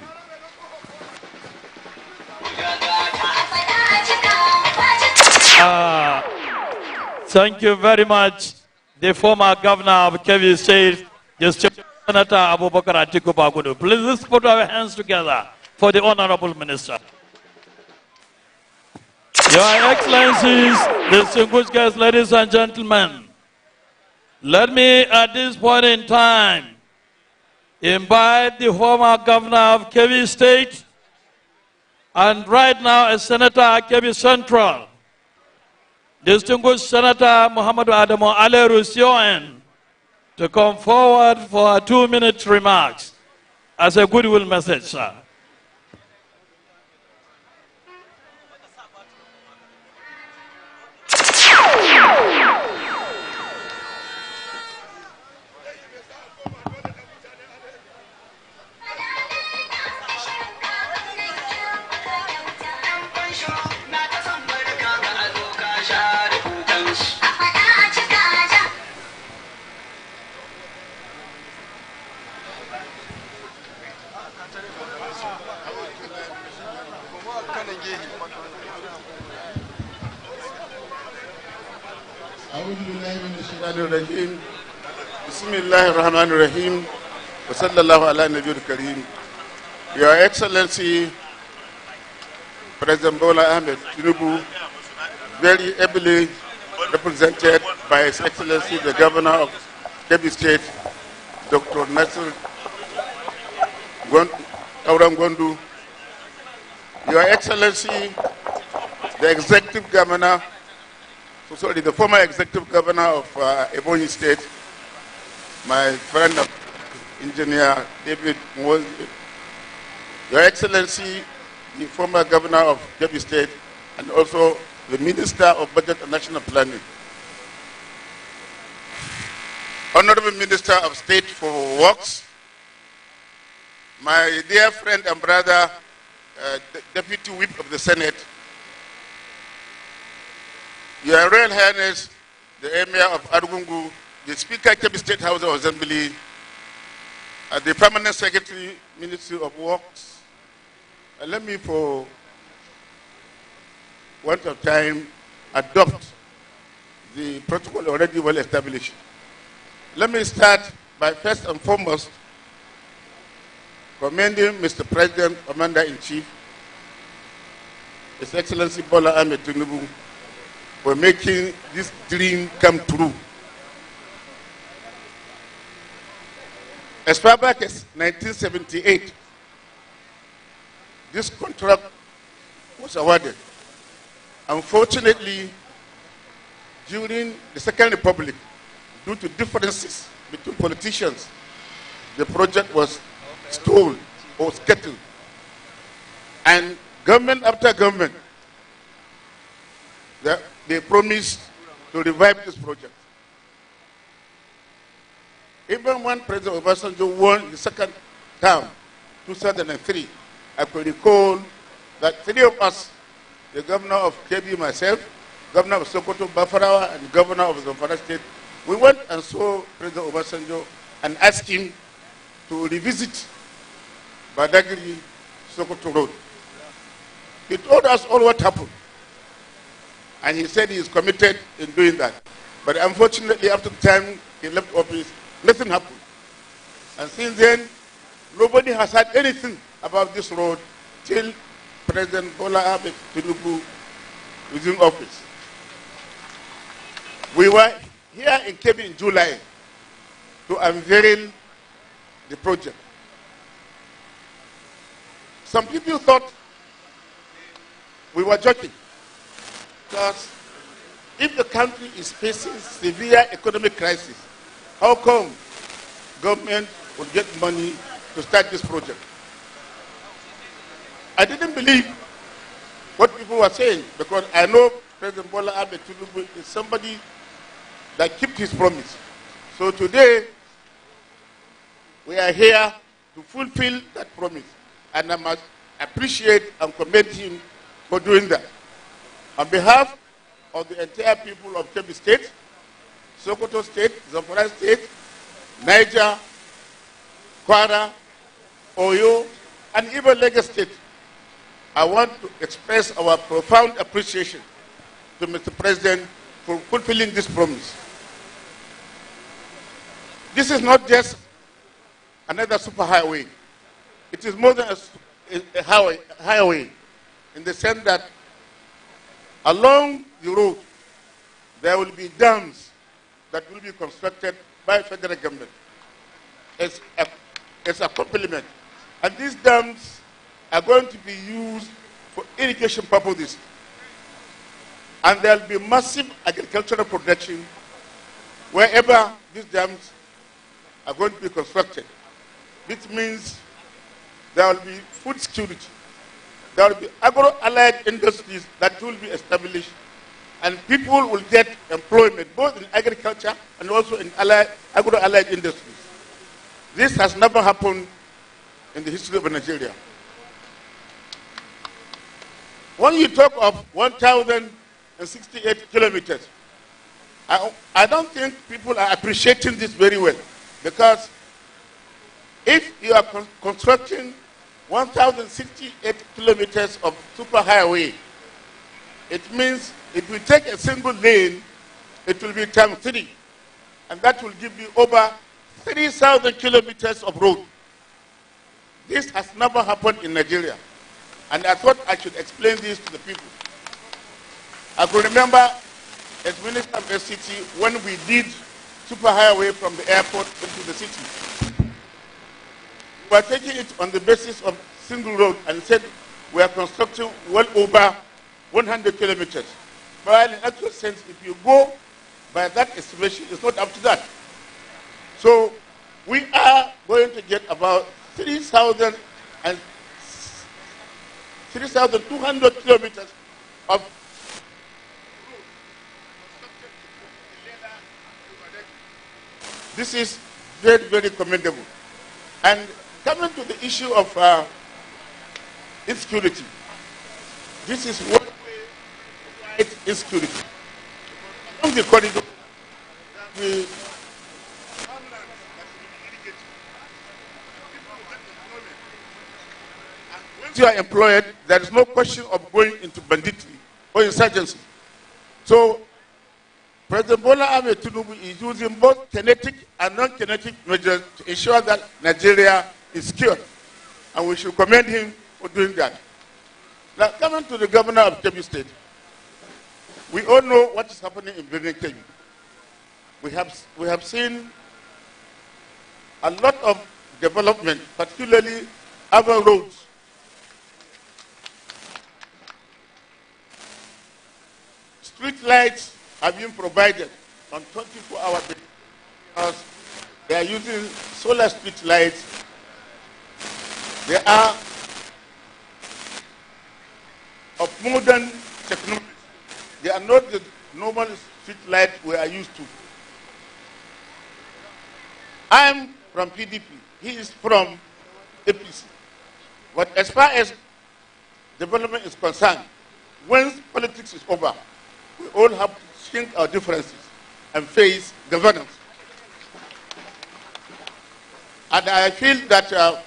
[SPEAKER 4] Thank you very much. The former governor of Kebbi State, Senator Abubakar Atiku Bagudu. Please, let's put our hands together for the Honorable Minister. Your Excellencies, distinguished guests, ladies and gentlemen, let me at this point in time invite the former governor of Kebbi State and right now a senator at Kebbi Central, distinguished Senator Muhammadu Adamu Aleru Sion, to come forward for 2-minute remarks as a goodwill message, sir.
[SPEAKER 8] Bismillahirrahmanirrahim. Wa sallallahu ala nabiyil kareem. Your Excellency, President Bola Ahmed Tinubu, very ably represented by His Excellency, the Governor of Kebbi State, Dr. Nasir Gondu. Your Excellency, the former executive governor of Ebonyi State, my friend, Engineer David Mwozi. Your Excellency, the former governor of Kebbi State, and also the Minister of Budget and National Planning. Honorable Minister of State for Works, my dear friend and brother, Deputy Whip of the Senate, Your Royal Highness, the Emir of Argungu, the Speaker of the State House of Assembly, the Permanent Secretary, Ministry of Works, let me, for want of time, adopt the protocol already well established. Let me start by first and foremost commending Mr. President, Commander-in-Chief, His Excellency Bola Ahmed Tinubu, for making this dream come true. As far back as 1978, this contract was awarded. Unfortunately, during the Second Republic, due to differences between politicians, the project was stalled or scuttled. And government after government, they promised to revive this project. Even when President Obasanjo won the second term, 2003, I could recall that three of us, the governor of Kebbi, myself, governor of Sokoto, Bafarawa, and governor of Zamfara State, we went and saw President Obasanjo and asked him to revisit Badagry Sokoto Road. He told us all what happened. And he said he is committed in doing that. But unfortunately, after the time he left office, nothing happened. And since then, nobody has had anything about this road till President Bola Ahmed Tinubu was in office. We were here in Kebbi in July to unveil the project. Some people thought we were joking, because if the country is facing severe economic crisis, how come government would get money to start this project? I didn't believe what people were saying, because I know President Bola Ahmed Tinubu is somebody that kept his promise. So today, we are here to fulfill that promise. And I must appreciate and commend him for doing that. On behalf of the entire people of Kebbi State, Sokoto State, Zamfara State, Niger, Kwara, Oyo, and even Lagos State, I want to express our profound appreciation to Mr. President for fulfilling this promise. This is not just another superhighway. It is more than a highway, in the sense that along the road, there will be dams that will be constructed by federal government as a complement. And these dams are going to be used for irrigation purposes. And there will be massive agricultural production wherever these dams are going to be constructed, which means there will be food security. There will be agro-allied industries that will be established, and people will get employment both in agriculture and also in agro-allied industries. This has never happened in the history of Nigeria. When you talk of 1,068 kilometers, I don't think people are appreciating this very well, because if you are constructing 1,068 kilometers of superhighway, it means if we take a single lane, it will be times 3, and that will give you over 3,000 kilometers of road. This has never happened in Nigeria, and I thought I should explain this to the people. I could remember as Minister of FCT when we did superhighway from the airport into the city. We were taking it on the basis of single road and said we are constructing well over 100 kilometers. But in actual sense, if you go by that estimation, it's not up to that. So we are going to get about 3,200 kilometers of This is very, very commendable. And coming to the issue of insecurity, this is one way to fight insecurity. do the corridor. We once you are employed, there is no question of going into banditry or insurgency. So President Bola Ahmed Tinubu is using both kinetic and non-kinetic measures to ensure that Nigeria is secure. And we should commend him for doing that. Now, coming to the governor of Kebbi State, we all know what is happening in Birnin Kebbi. We have seen a lot of development, particularly urban roads. Street lights are being provided on 24-hour basis because they are using solar street lights. They are of modern technology. They are not the normal street lights we are used to. I am from PDP. He is from APC. But as far as development is concerned, when politics is over, we all have to shrink our differences and face governance. And I feel that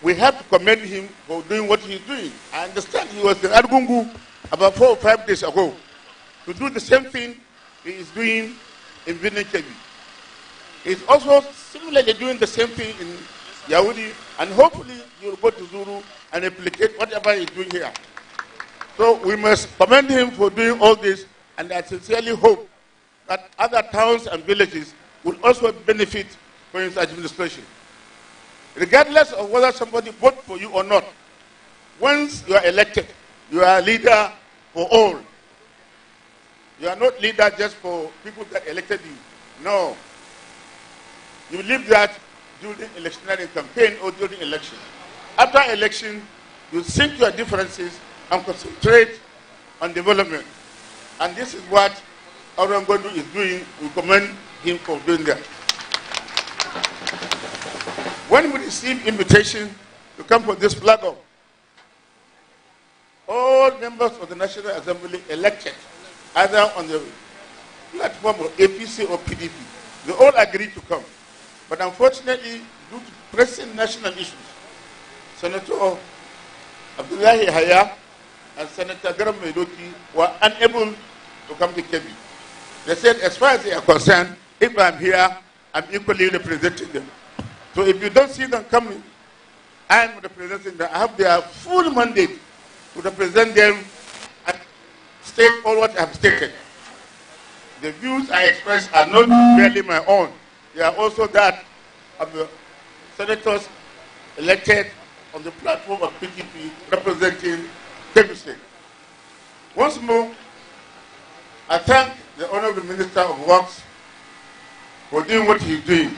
[SPEAKER 8] we have to commend him for doing what he's doing. I understand he was in Argungu about 4 or 5 days ago to do the same thing he is doing in Birnin Kebbi. He's also similarly doing the same thing in Yahudi, and hopefully he will go to Zuru and replicate whatever he's doing here. So we must commend him for doing all this, and I sincerely hope that other towns and villages will also benefit from his administration. Regardless of whether somebody votes for you or not, once you are elected, you are a leader for all. You are not leader just for people that elected you. No. You leave that during electionary campaign or during election. After election, you sink your differences and concentrate on development. And this is what Auron Gondu is doing. We commend him for doing that. When we receive invitation to come for this flag off, all members of the National Assembly elected, either on the platform of APC or PDP, they all agreed to come. But unfortunately, due to pressing national issues, Senator Abdullahi Haya and Senator Garam Medoki were unable to come to Kebbi. They said, as far as they are concerned, if I'm here, I'm equally representing them. So if you don't see them coming, I'm representing them. I have their full mandate to represent them and state all what I have stated. The views I express are not merely my own. They are also that of the senators elected on the platform of PDP representing Kebbi State. Once more, I thank the Honorable Minister of Works for doing what he's doing.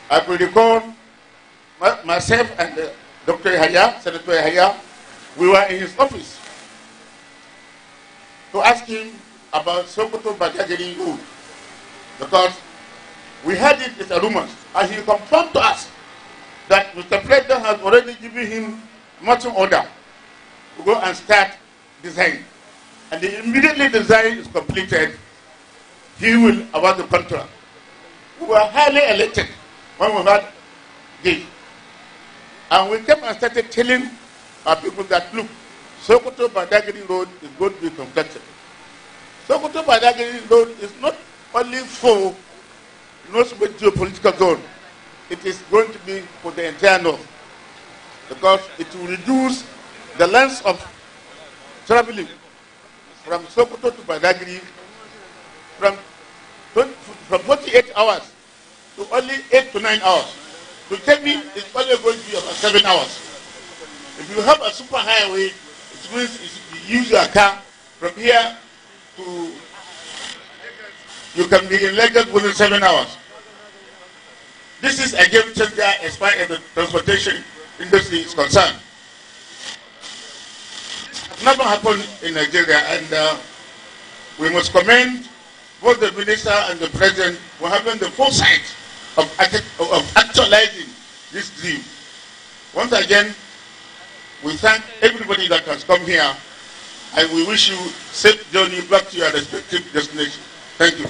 [SPEAKER 8] I could recall myself and Dr. Yahya, Senator Yahya, we were in his office to ask him about Sokoto Badagiri Road because we heard it as a rumor, and he confirmed to us that Mr. President has already given him marching order to go and start design. And immediately the design is completed, he will award the contract. We were highly elated when we had this. And we came and started telling our people that, look, Sokoto Badagiri Road is going to be constructed. Sokoto Badagiri Road is not only for North geopolitical zone, it is going to be for the entire North because it will reduce the length of traveling from Sokoto to Badagiri from 48 hours to only 8 to 9 hours. To Kebbi, it's only going to be about 7 hours. If you have a super highway, it means you use your car from here to, you can be in Lagos within 7 hours. This is a game changer as far as the transportation industry is concerned. This has never happened in Nigeria, and we must commend both the minister and the president for having the foresight of actualizing this dream. Once again, we thank everybody that has come here and we wish you safe journey back to your respective destination. Thank you.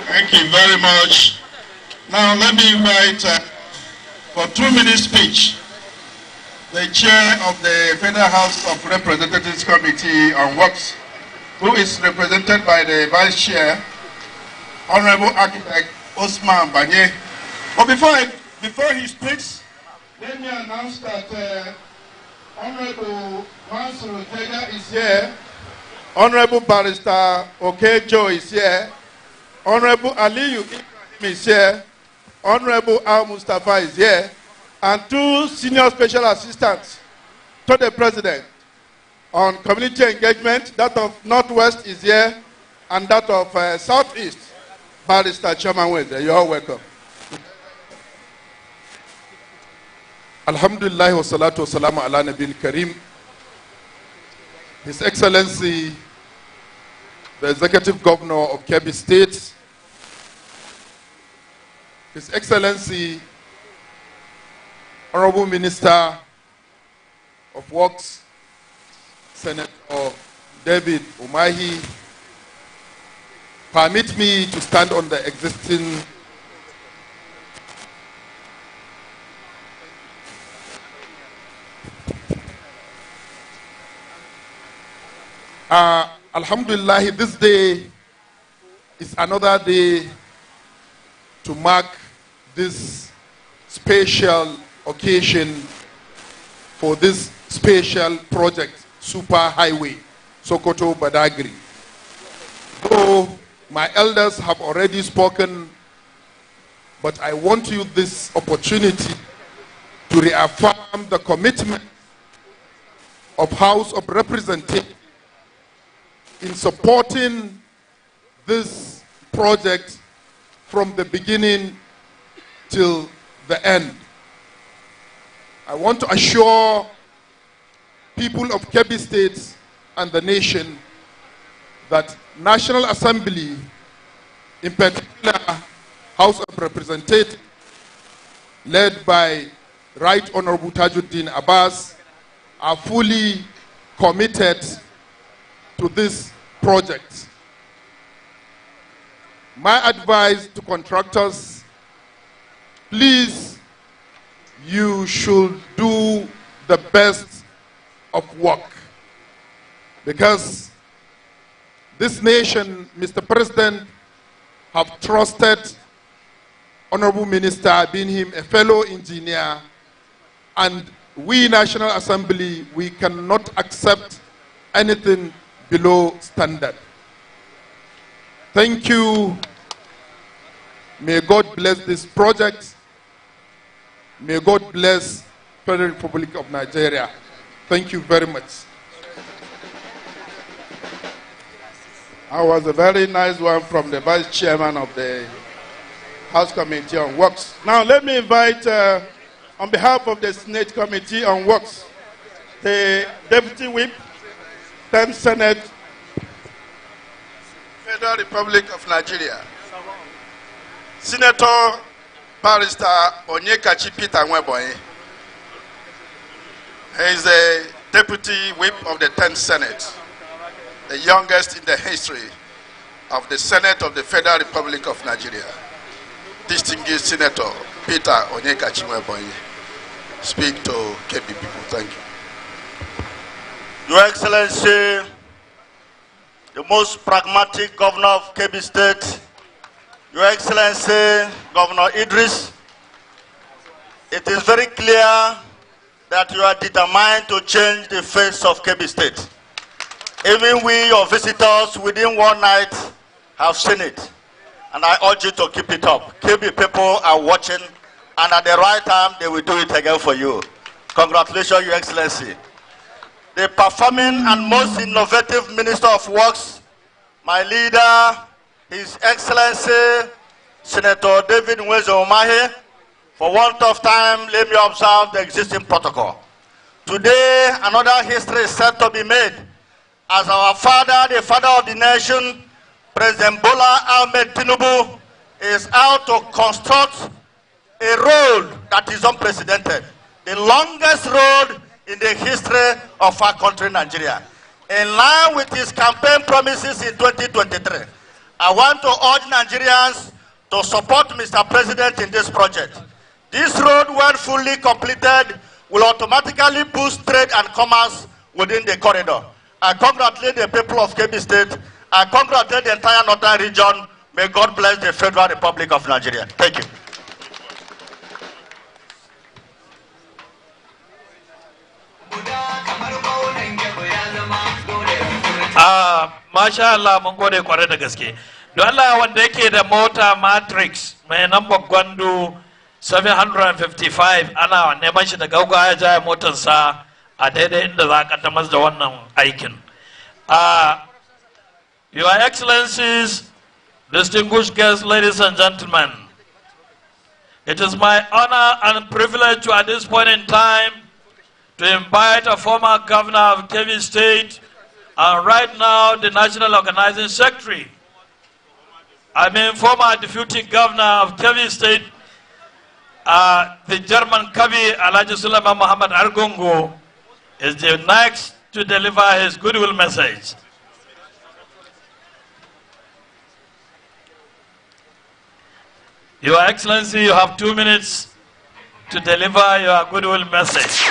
[SPEAKER 7] Thank you very much. Now let me invite for 2-minute speech the chair of the Federal House of Representatives Committee on Works, who is represented by the Vice Chair, Honorable Architect Osman Banye. But before he speaks, let me announce that Honorable Mansur Tega is here, Honorable Barrister Okejo is here, Honorable Aliyu Ibrahim is here, Honorable Al Mustafa is here, and 2 senior special assistants to the President on community engagement. That of Northwest is here, and that of Southeast, Barrister Chairman Wednesday. You're all welcome. Alhamdulillah wa salatu wa salamu ala Nabil Karim. His Excellency, the Executive Governor of Kebbi State, His Excellency, Honorable Minister of Works, Senator David Umahi, permit me to stand on the existing Alhamdulillah, this day is another day to mark this special occasion for this special project, Super Highway, Sokoto Badagry. Though my elders have already spoken, but I want to use this opportunity to reaffirm the commitment of House of Representatives in supporting this project from the beginning till the end. I want to assure people of Kebbi State and the nation that National Assembly, in particular House of Representatives, led by Right Honorable Tajuddin Abbas, are fully committed to this project. My advice to contractors, please, you should do the best of work, because this nation, Mr. President, have trusted Honorable Minister, being him a fellow engineer, and we National Assembly, we cannot accept anything below standard. Thank you. May God bless this project. May God bless Federal Republic of Nigeria. Thank you very much. That was a very nice one from the Vice Chairman of the House Committee on Works. Now let me invite, on behalf of the Senate Committee on Works, the Deputy Whip, 10th Senate, Federal Republic of Nigeria, Senator Barrister Onyekachi Peter Nweboyi. He is the Deputy Whip of the 10th Senate, the youngest in the history of the Senate of the Federal Republic of Nigeria. Distinguished Senator Peter Onyekachi Nweboyi, speak to KB people. Thank you.
[SPEAKER 13] Your Excellency, the most pragmatic governor of Kebbi State, Your Excellency, Governor Idris, it is very clear that you are determined to change the face of Kebbi State. Even we, your visitors, within one night have seen it. And I urge you to keep it up. Kebbi people are watching, and at the right time, they will do it again for you. Congratulations, Your Excellency. The performing and most innovative Minister of Works, my leader, His Excellency, Senator David Umahi. For want of time, let me observe the existing protocol. Today, another history is set to be made as our father, the father of the nation, President Bola Ahmed Tinubu, is out to construct a road that is unprecedented. The longest road in the history of our country, Nigeria. In line with his campaign promises in 2023, I want to urge Nigerians to support Mr. President in this project. This road, when fully completed, will automatically boost trade and commerce within the corridor. I congratulate the people of Kebbi State. I congratulate the entire northern region. May God bless the Federal Republic of Nigeria. Thank you.
[SPEAKER 4] Masha Allah, mun gode kwarai da gaske. Don Allah wanda yake da mota Matrix mai number gwandu 755 ana neman shi da gaugawa ya jaya motarsa a daidai inda za a kaddamar da wannan aikin. Your Excellencies, distinguished guests, ladies and gentlemen, it is my honor and privilege to, at this point in time, to invite a former governor of Kebbi State and right now the National Organizing Secretary, former Deputy Governor of Kebbi State, the German Kabi Alhaji Sulaiman Muhammad Argungu, is the next to deliver his goodwill message. Your Excellency, you have 2 minutes to deliver your goodwill message.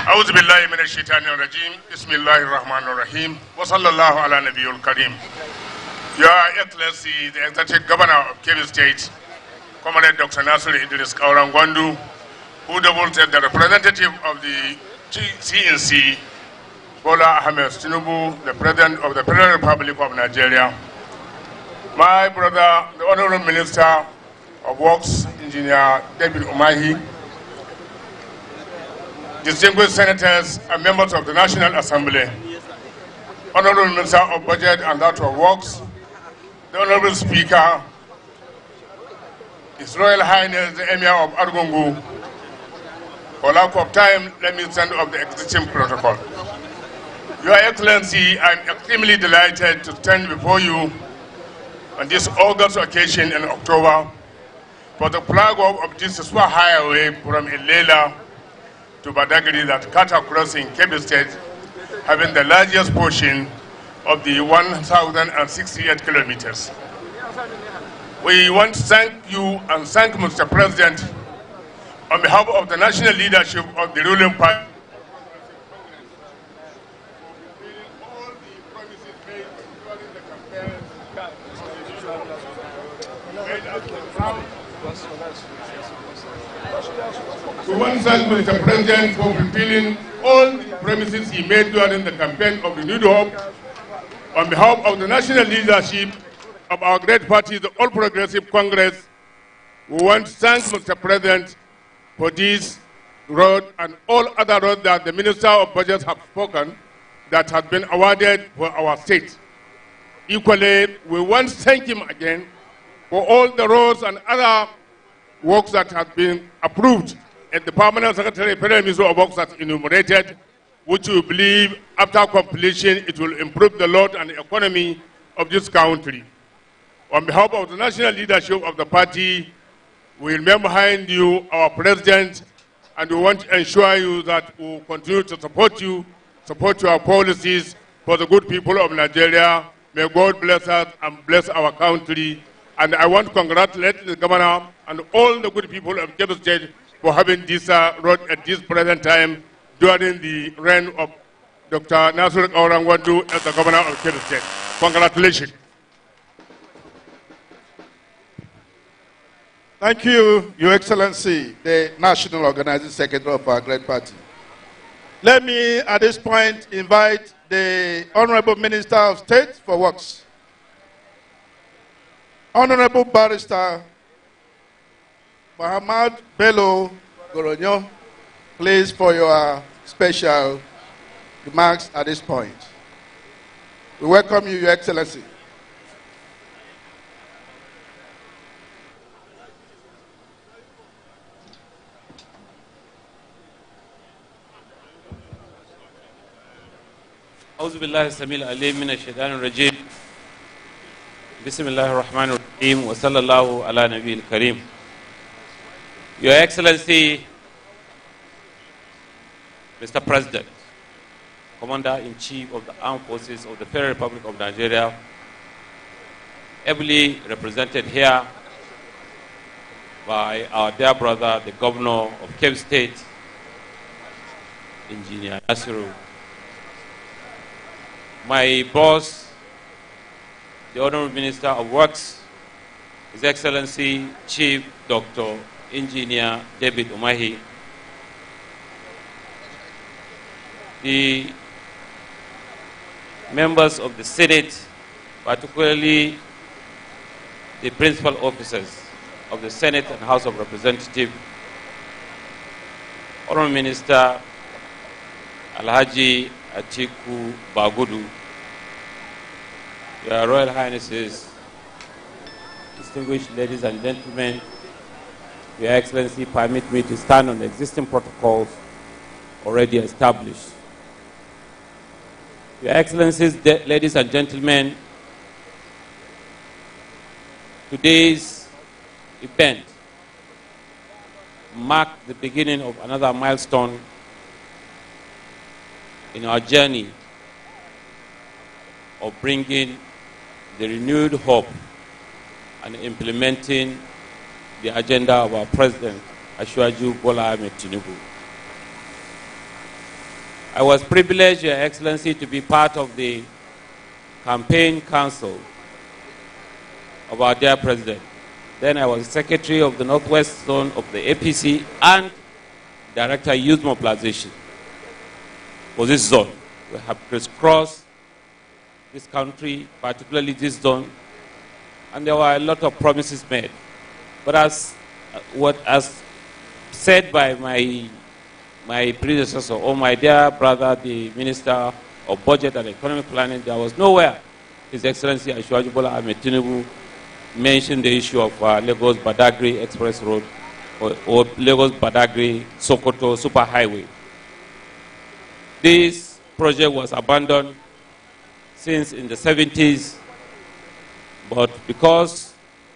[SPEAKER 7] أعوذ بالله من الشيطان الرجيم بسم الله الرحمن الرحيم وصلى الله على نبي الكريم. Your Excellency, the Executive Governor of Kebbi State, Comrade Dr. Nasir Idris Kauran Gwandu, who doubles as the representative of the CNC, Bola Ahmed Tinubu, the President of the Federal Republic of Nigeria, my brother, the Honorable Minister of Works, Engineer David Umahi, distinguished senators and members of the National Assembly, Honorable Minister of Budget and that of Works, the Honorable Speaker, His Royal Highness the Emir of Argungu. For lack of time, let me send up the existing protocol. Your Excellency, I'm extremely delighted to stand before you on this August occasion in October for the flag off of this super highway from Ilela to Badagry that cut across in Kebbi State, having the largest portion of the 1,068 kilometers. We want to thank you and thank Mr. President on behalf of the national leadership of the ruling party. We want to thank Mr. President for fulfilling all the promises he made during the campaign of Renewed Hope. On behalf of the national leadership of our great party, the All Progressive Congress, we want to thank Mr. President for this road and all other roads that the Minister of Budget have spoken that have been awarded for our state. Equally, we want to thank him again for all the roads and other works that have been approved at the Permanent Secretary Federal Ministry of Works that enumerated, which we believe after completion it will improve the load and economy of this country. On behalf of the national leadership of the party, we remain behind you, our president, and we want to ensure you that we will continue to support you, support your policies for the good people of Nigeria. May God bless us and bless our country. And I want to congratulate the governor and all the good people of Kebbi State for having this road at this present time during the reign of Dr. Nasir Kauran Gwandu as the governor of Kebbi State. Congratulations.
[SPEAKER 8] Thank you, Your Excellency, the National Organizing Secretary of our great party. Let me, at this point, invite the Honorable Minister of State for Works, Honorable Barrister Muhammad Bello Goronyo, please, for your special remarks at this point. We welcome you, Your Excellency.
[SPEAKER 14] أعوذ بالله السميع العليم من الشيطان الرجيم Bismillahir Rahmanir Rahim wa sallallahu ala Nabil Karim. Your Excellency, Mr. President, Commander-in-Chief of the Armed Forces of the Federal Republic of Nigeria, ably represented here by our dear brother, the Governor of Kebbi State, Engineer Nasiru, my boss, the Honorable Minister of Works, His Excellency Chief Dr. Engineer David Umahi, the members of the Senate, particularly the principal officers of the Senate and House of Representatives, Honorable Minister Alhaji Atiku Bagudu, Your Royal Highnesses, distinguished ladies and gentlemen, Your Excellency, permit me to stand on the existing protocols already established. Your Excellencies, ladies and gentlemen, today's event marked the beginning of another milestone in our journey of bringing the renewed hope and implementing the agenda of our President, Asiwaju Bola Ahmed Tinubu. I was privileged, Your Excellency, to be part of the campaign council of our dear President. Then I was Secretary of the Northwest Zone of the APC and Director Youth Mobilization for this zone. We have crisscrossed this country, particularly this zone, and there were a lot of promises made. But as said by my predecessor, or my dear brother, the Minister of Budget and Economic Planning, there was nowhere His Excellency Asiwaju Bola Ahmed Tinubu mentioned the issue of Lagos-Badagry Express Road or Lagos-Badagry-Sokoto Superhighway. This project was abandoned since in the 70s, but because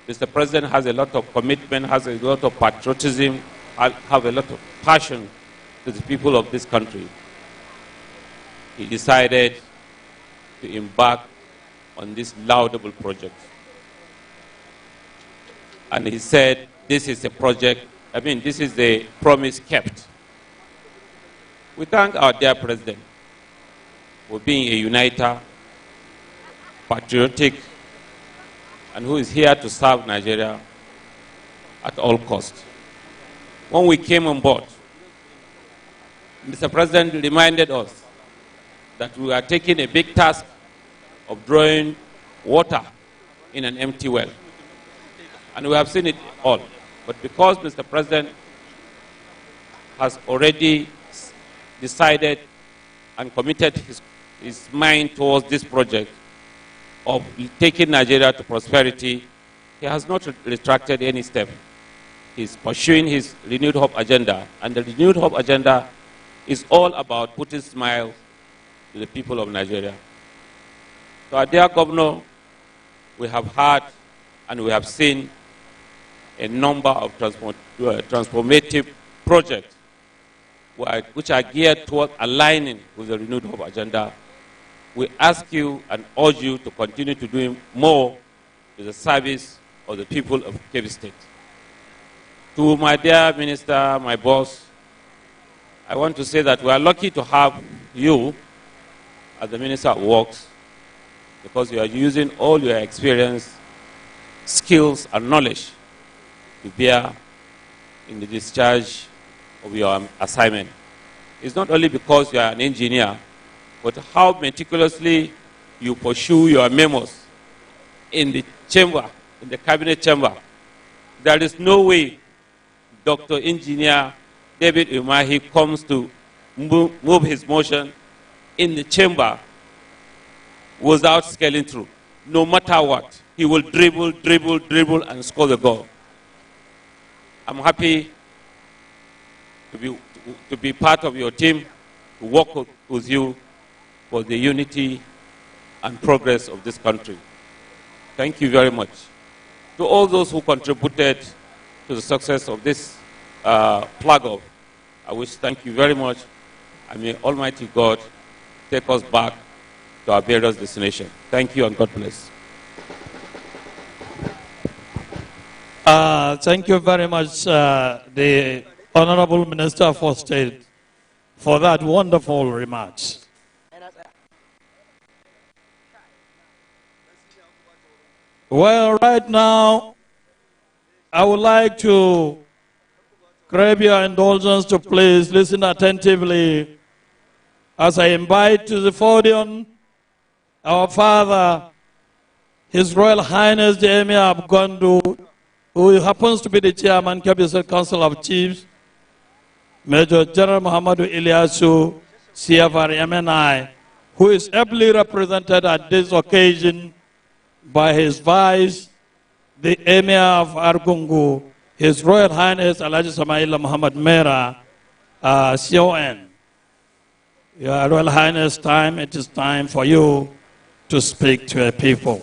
[SPEAKER 14] Mr. President has a lot of commitment, has a lot of patriotism, have a lot of passion to the people of this country, he decided to embark on this laudable project. And he said, this is a project, this is the promise kept. We thank our dear President for being a uniter, patriotic, and who is here to serve Nigeria at all costs. When we came on board, Mr. President reminded us that we are taking a big task of drawing water in an empty well. And we have seen it all. But because Mr. President has already decided and committed his mind towards this project of taking Nigeria to prosperity, he has not retracted any step. He's pursuing his renewed hope agenda. And the renewed hope agenda is all about putting smiles to the people of Nigeria. So, our dear Governor, we have heard and we have seen a number of transformative projects which are geared toward aligning with the renewed hope agenda. We ask you and urge you to continue to do more to the service of the people of Kebbi State. To my dear Minister, my boss, I want to say that we are lucky to have you as the Minister of Works, because you are using all your experience, skills, and knowledge to bear in the discharge of your assignment. It's not only because you are an engineer, but how meticulously you pursue your memos in the chamber, in the cabinet chamber. There is no way Dr. Engineer David Umahi comes to move his motion in the chamber without scaling through. No matter what, he will dribble, and score the goal. I'm happy to be part of your team, to work with you for the unity and progress of this country. Thank you very much. To all those who contributed to the success of this flag-off, I wish to thank you very much. And may Almighty God take us back to our various destinations. Thank you and God bless.
[SPEAKER 4] Thank you very much, the Honorable Minister for State, for that wonderful remarks. Well, right now, I would like to crave your indulgence to please listen attentively as I invite to the podium our father, His Royal Highness the Emir of Gondu, who happens to be the chairman, Cabinet Council of Chiefs, Major General Muhammadu Ilyasu, CFR MNI, who is ably represented at this occasion by his vice, the Emir of Argungu, His Royal Highness Alhaji Samaila Muhammad Mera, CON. Your Royal Highness, it is time for you to speak to a people.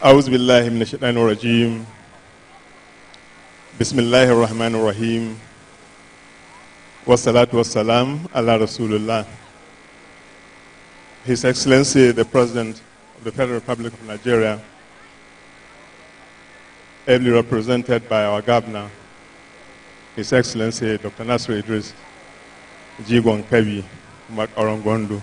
[SPEAKER 15] أعوذ بالله من الشيطان الرجيم بسم الله الرحمن الرحيم والصلاة والسلام على رسول الله. His Excellency the President of the Federal Republic of Nigeria, ably represented by our Governor, His Excellency Dr. Nasir Idris Jigwang Kebi Mat Orongondo,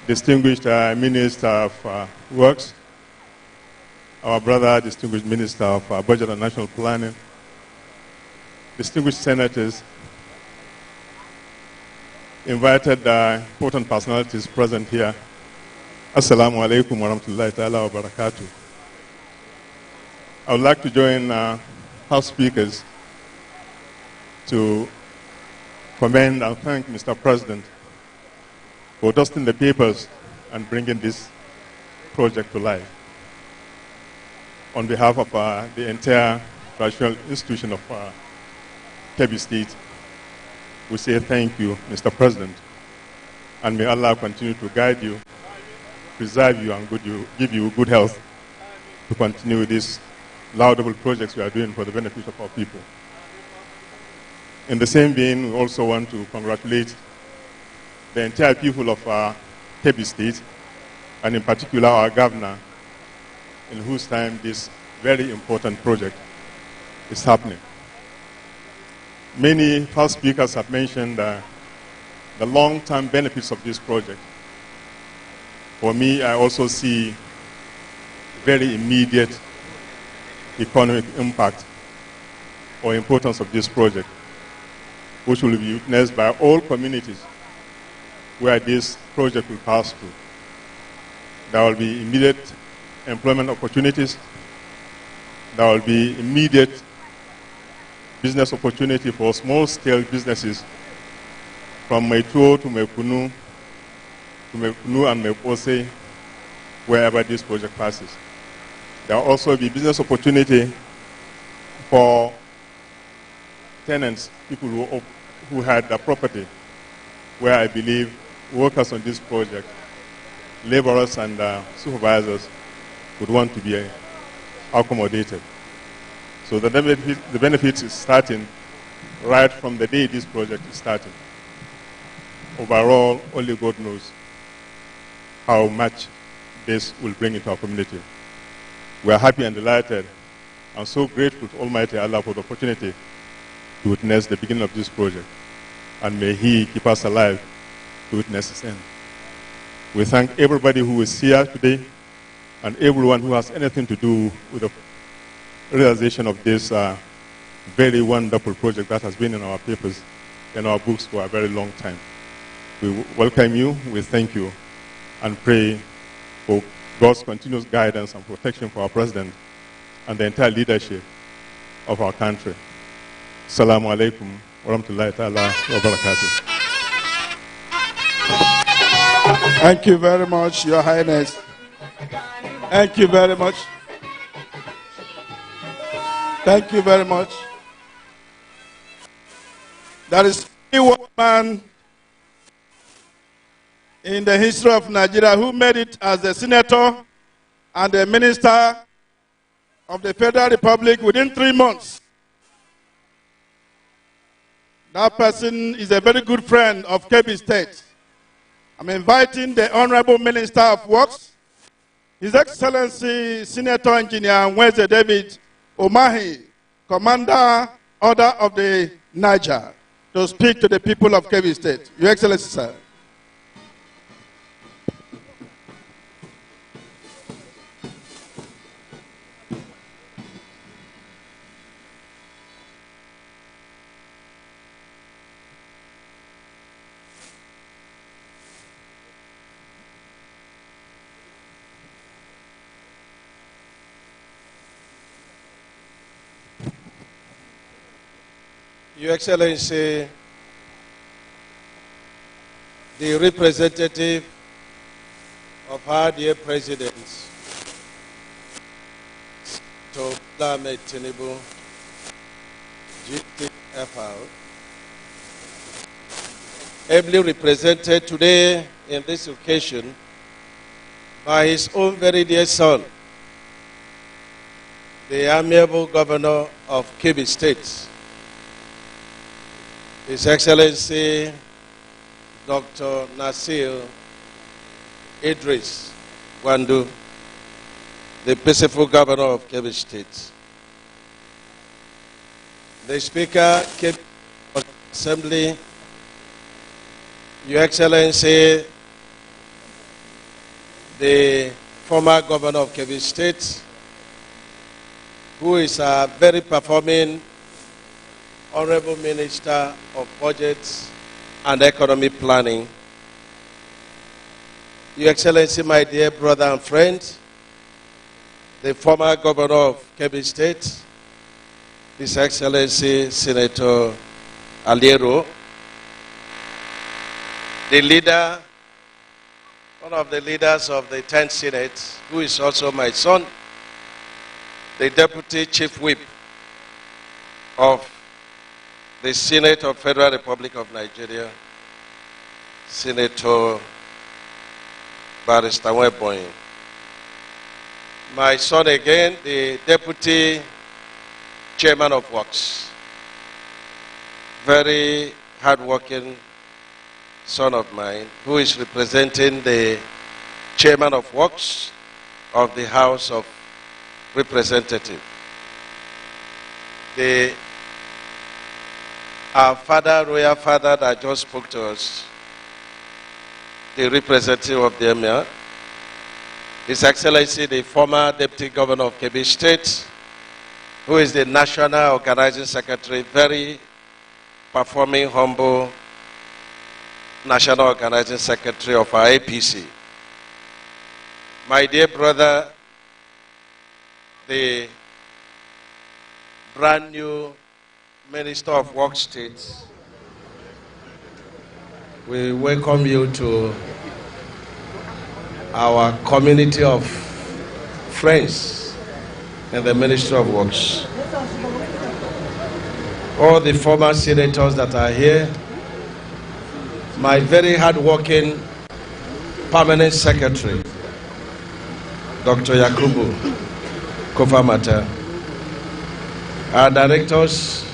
[SPEAKER 15] distinguished Minister of Works, our brother, distinguished Minister of Budget and National Planning, distinguished senators, invited important personalities present here. Assalamu alaikum wa rahmatullahi ta'ala wa barakatuh. I would like to join House speakers to commend and thank Mr. President for dusting the papers and bringing this project to life. On behalf of the entire traditional institution of Kebbi State, we say thank you, Mr. President, and may Allah continue to guide you, preserve you, and give you good health to continue these laudable projects we are doing for the benefit of our people. In the same vein, we also want to congratulate the entire people of Kebbi State, and in particular our governor, in whose time this very important project is happening. Many past speakers have mentioned the long-term benefits of this project. For me, I also see very immediate economic impact or importance of this project, which will be witnessed by all communities where this project will pass through. There will be immediate employment opportunities. There will be immediate business opportunity for small-scale businesses from Meituo to Mekunu and Mepose, wherever this project passes. There will also be business opportunity for tenants, people who had a property, where I believe workers on this project, laborers and supervisors would want to be accommodated. So the benefits is starting right from the day this project is starting. Overall, only God knows how much this will bring into our community. We are happy and delighted and so grateful to Almighty Allah for the opportunity to witness the beginning of this project. And may He keep us alive to witness its end. We thank everybody who is here today and everyone who has anything to do with the realization of this very wonderful project that has been in our papers, in our books for a very long time. We welcome you, we thank you, and pray for God's continuous guidance and protection for our president and the entire leadership of our country. Assalamu alaikum wa rahmatullahi ta'ala wa barakatuh.
[SPEAKER 8] Thank you very much, Your Highness. Thank you very much. Thank you very much. There is only one man in the history of Nigeria who made it as a senator and a minister of the Federal Republic within 3 months. That person is a very good friend of Kebbi State. I'm inviting the Honorable Minister of Works, His Excellency Senator Engineer Nweze David Umahi, Commander Order of the Niger, to speak to the people of Kebbi State. Your Excellency, sir.
[SPEAKER 16] Your Excellency, the representative of our dear President, Dr. Ahmed Tinubu, GTFR, ably represented today in this occasion by his own very dear son, the amiable governor of Kebbi State, His Excellency Dr. Nasir Idris Wandu, the peaceful governor of Kebbi State. The Speaker, Kebbi Assembly, Your Excellency, the former governor of Kebbi State, who is a very performing Honorable Minister of Budgets and Economic Planning, Your Excellency, my dear brother and friend, the former governor of Kebbi State, His Excellency Senator Aliero, the leader, one of the leaders of the 10th Senate, who is also my son, the Deputy Chief Whip of the Senate of Federal Republic of Nigeria, Senator Barrister Weboyin. My son again, the Deputy Chairman of Works, very hardworking son of mine, who is representing the Chairman of Works of the House of Representatives. Our father, royal father that just spoke to us, the representative of the Emir, His Excellency, the former Deputy Governor of Kebbi State, who is the National Organizing Secretary, very performing, humble National Organizing Secretary of our APC. My dear brother, the brand new Minister of Work State, we welcome you to our community of friends in the Ministry of Works. All the former senators that are here, my very hardworking permanent secretary, Dr. Yakubu Kofamata, our directors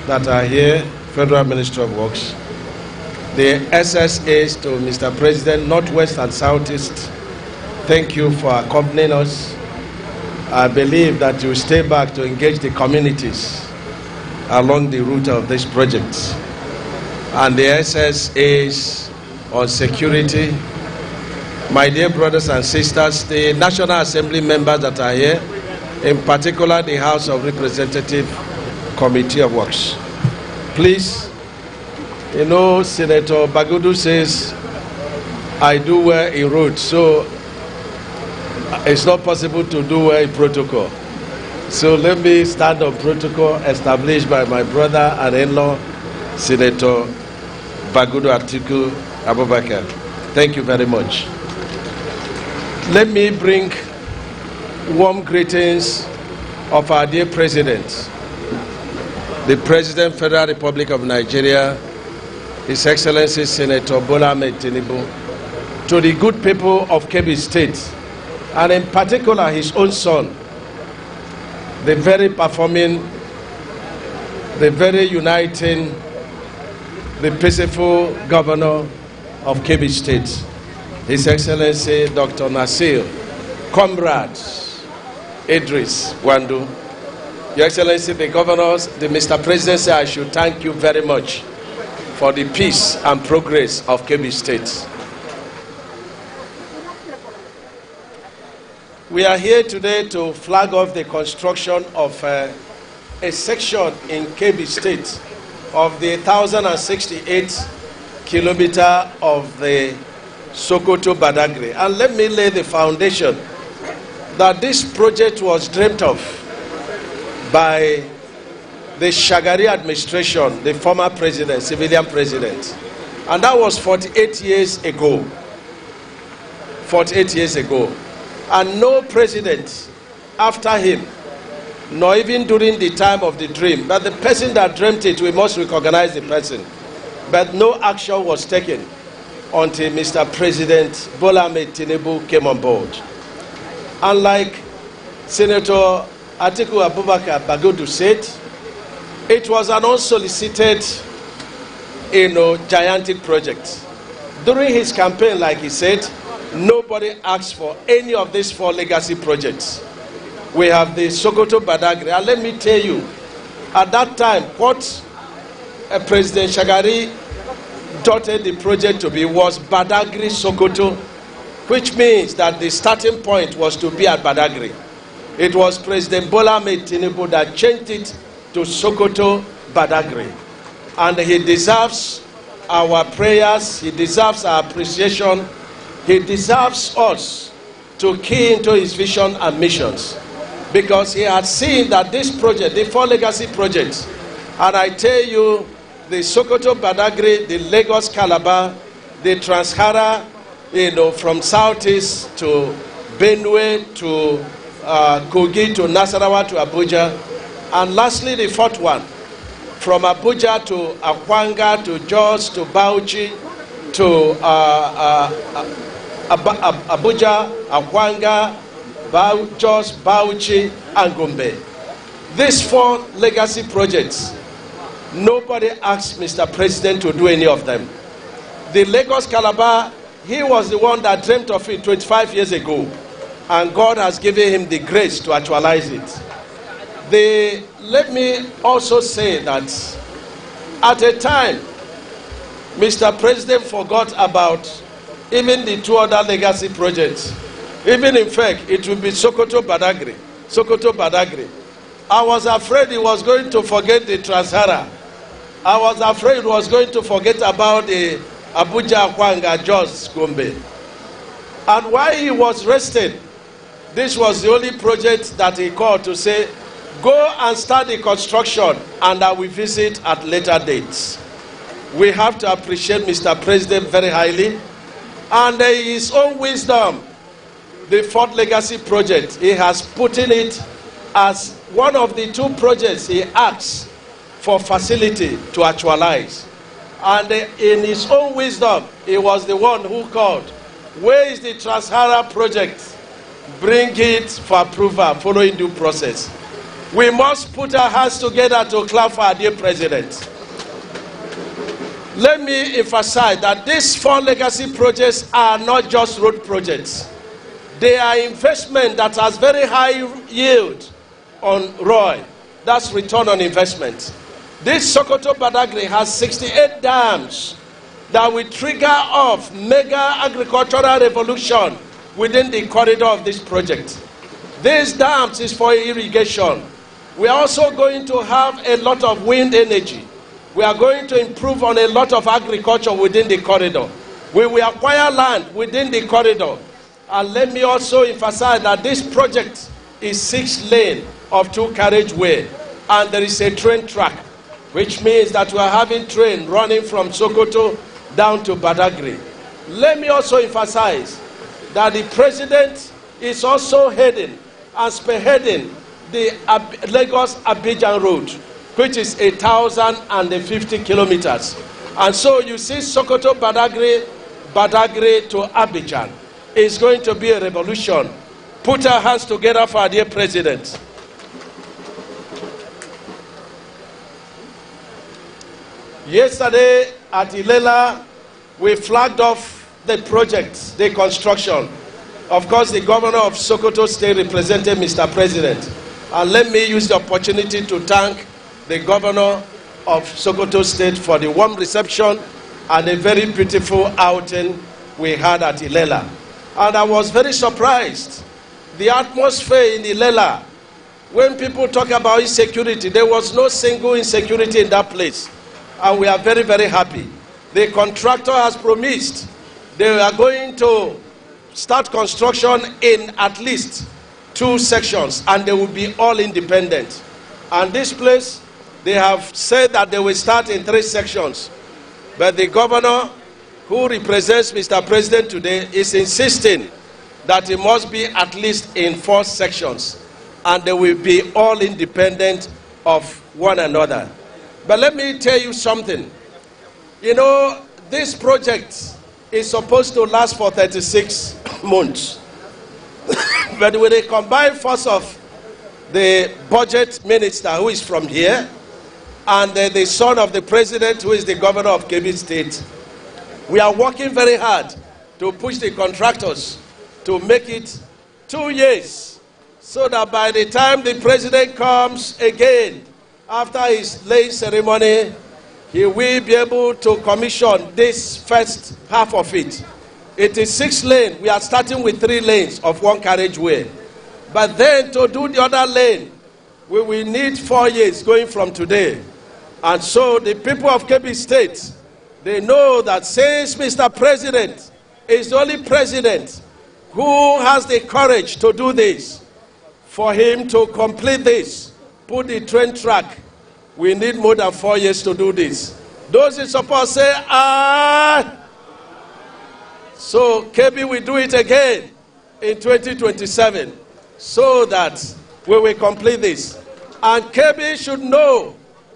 [SPEAKER 16] that are here, Federal Ministry of Works, the SSAs to Mr. President, Northwest and Southeast, thank you for accompanying us. I believe that you stay back to engage the communities along the route of this project. And the SSAs on security, my dear brothers and sisters, the National Assembly members that are here, in particular the House of Representatives Committee of Works. Please, you know, Senator Bagudu says I do well in road, so it's not possible to do well in protocol. So let me stand on protocol established by my brother and in-law, Senator Bagudu Atiku Abubakar. Thank you very much. Let me bring warm greetings of our dear President, the President, Federal Republic of Nigeria, His Excellency Senator Bola Ahmed Tinubu, to the good people of Kebbi State, and in particular his own son, the very performing, the very uniting, the peaceful governor of Kebbi State, His Excellency Dr. Nasir, Comrade Idris Wandu. Your Excellency, the governors, the Mr. President said I should thank you very much for the peace and progress of Kebbi State. We are here today to flag off the construction of a section in Kebbi State of the 1,068 kilometer of the Sokoto-Badagry. And let me lay the foundation that this project was dreamt of by the Shagari administration, the former president, civilian president. And that was 48 years ago. 48 years ago. And no president after him, nor even during the time of the dream, but the person that dreamt it, we must recognize the person. But no action was taken until Mr. President Bola Ahmed Tinubu came on board. Unlike Senator Atiku Abubakar Bagudu said, it was an unsolicited, gigantic project. During his campaign, like he said, nobody asked for any of these 4 legacy projects. We have the Sokoto Badagry. And let me tell you, at that time, what President Shagari dotted the project to be was Badagry Sokoto, which means that the starting point was to be at Badagry. It was President Bola Ahmed Tinubu that changed it to Sokoto Badagry. And he deserves our prayers, he deserves our appreciation, he deserves us to key into his vision and missions, because he had seen that this project, the 4 legacy projects, and I tell you, the Sokoto Badagry, the Lagos Calabar, the Transhara, from Southeast to Benue to Kogi to Nasarawa to Abuja, and lastly the 4th one, from Abuja to Akwanga to Jos to Bauchi to Abuja, Akwanga, Jos, Bauchi, and Gombe. These 4 legacy projects, nobody asked Mr. President to do any of them. The Lagos Calabar, he was the one that dreamt of it 25 years ago, and God has given him the grace to actualize it. Let me also say that at a time, Mr. President forgot about even the 2 other legacy projects. Even in fact, it will be Sokoto Badagry. Sokoto Badagry. I was afraid he was going to forget the Transhara. I was afraid he was going to forget about the Abuja, Akwanga, Jos, Gombe. And while he was resting, this was the only project that he called to say, go and start the construction and I will visit at later dates. We have to appreciate Mr. President very highly. And in his own wisdom, the 4th legacy project, he has put in it as one of the 2 projects he asked for facility to actualize. And in his own wisdom, he was the one who called, where is the Transhara project? Bring it for approval following due process. We must put our hands together to clap for our dear President. Let me emphasize that these 4 legacy projects are not just road projects. They are investment that has very high yield on ROI. That's return on investment. This Sokoto Badagry has 68 dams that will trigger off mega agricultural revolution within the corridor of this project. These dams is for irrigation. We are also going to have a lot of wind energy. We are going to improve on a lot of agriculture within the corridor. We will acquire land within the corridor. And let me also emphasize that this project is 6 lane of 2 carriageway, and there is a train track, which means that we are having train running from Sokoto down to Badagry. Let me also emphasize that the president is also heading and spearheading the Lagos-Abidjan road, which is 1,050 kilometers. And so you see Sokoto, Badagry to Abidjan is going to be a revolution. Put our hands together for our dear president. Yesterday at Ilela, we flagged off the project, the construction. Of course, the governor of Sokoto State represented Mr. President. And let me use the opportunity to thank the governor of Sokoto State for the warm reception and a very beautiful outing we had at Ilela. And I was very surprised. The atmosphere in Ilela, when people talk about insecurity, there was no single insecurity in that place. And we are very, very happy. The contractor has promised they are going to start construction in at least 2 sections, and they will be all independent. And this place, they have said that they will start in 3 sections. But the governor, who represents Mr. President today, is insisting that it must be at least in 4 sections, and they will be all independent of one another. But let me tell you something. You know, this project is supposed to last for 36 months. But with the combined force of the budget minister, who is from here, and the son of the president, who is the governor of Kebbi State, we are working very hard to push the contractors to make it 2 years, so that by the time the president comes again, after his laying ceremony, he will be able to commission this first half of it. It is 6 lanes. We are starting with 3 lanes of 1 carriageway. But then to do the other lane, we will need 4 years going from today. And so the people of Kebbi State, they know that since Mr. President is the only president who has the courage to do this, for him to complete this, put the train track, we need more than 4 years to do this. Those in support say, ah. So Kebbi will do it again in 2027, so that we will complete this. And Kebbi should know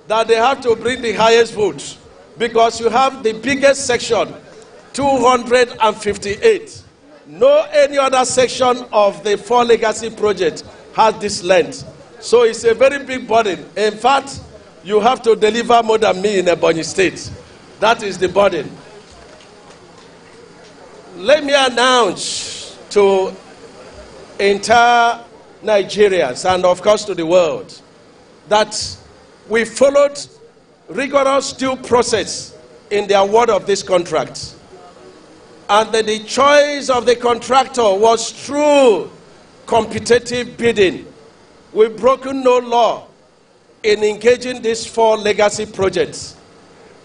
[SPEAKER 16] that they have to bring the highest votes, because you have the biggest section, 258. No any other section of the 4 legacy project has this length. So it's a very big burden. In fact, you have to deliver more than me in Ebonyi State. That is the burden. Let me announce to entire Nigerians and of course to the world that we followed rigorous due process in the award of this contract. And that the choice of the contractor was through competitive bidding. We've broken no law in engaging these 4 legacy projects.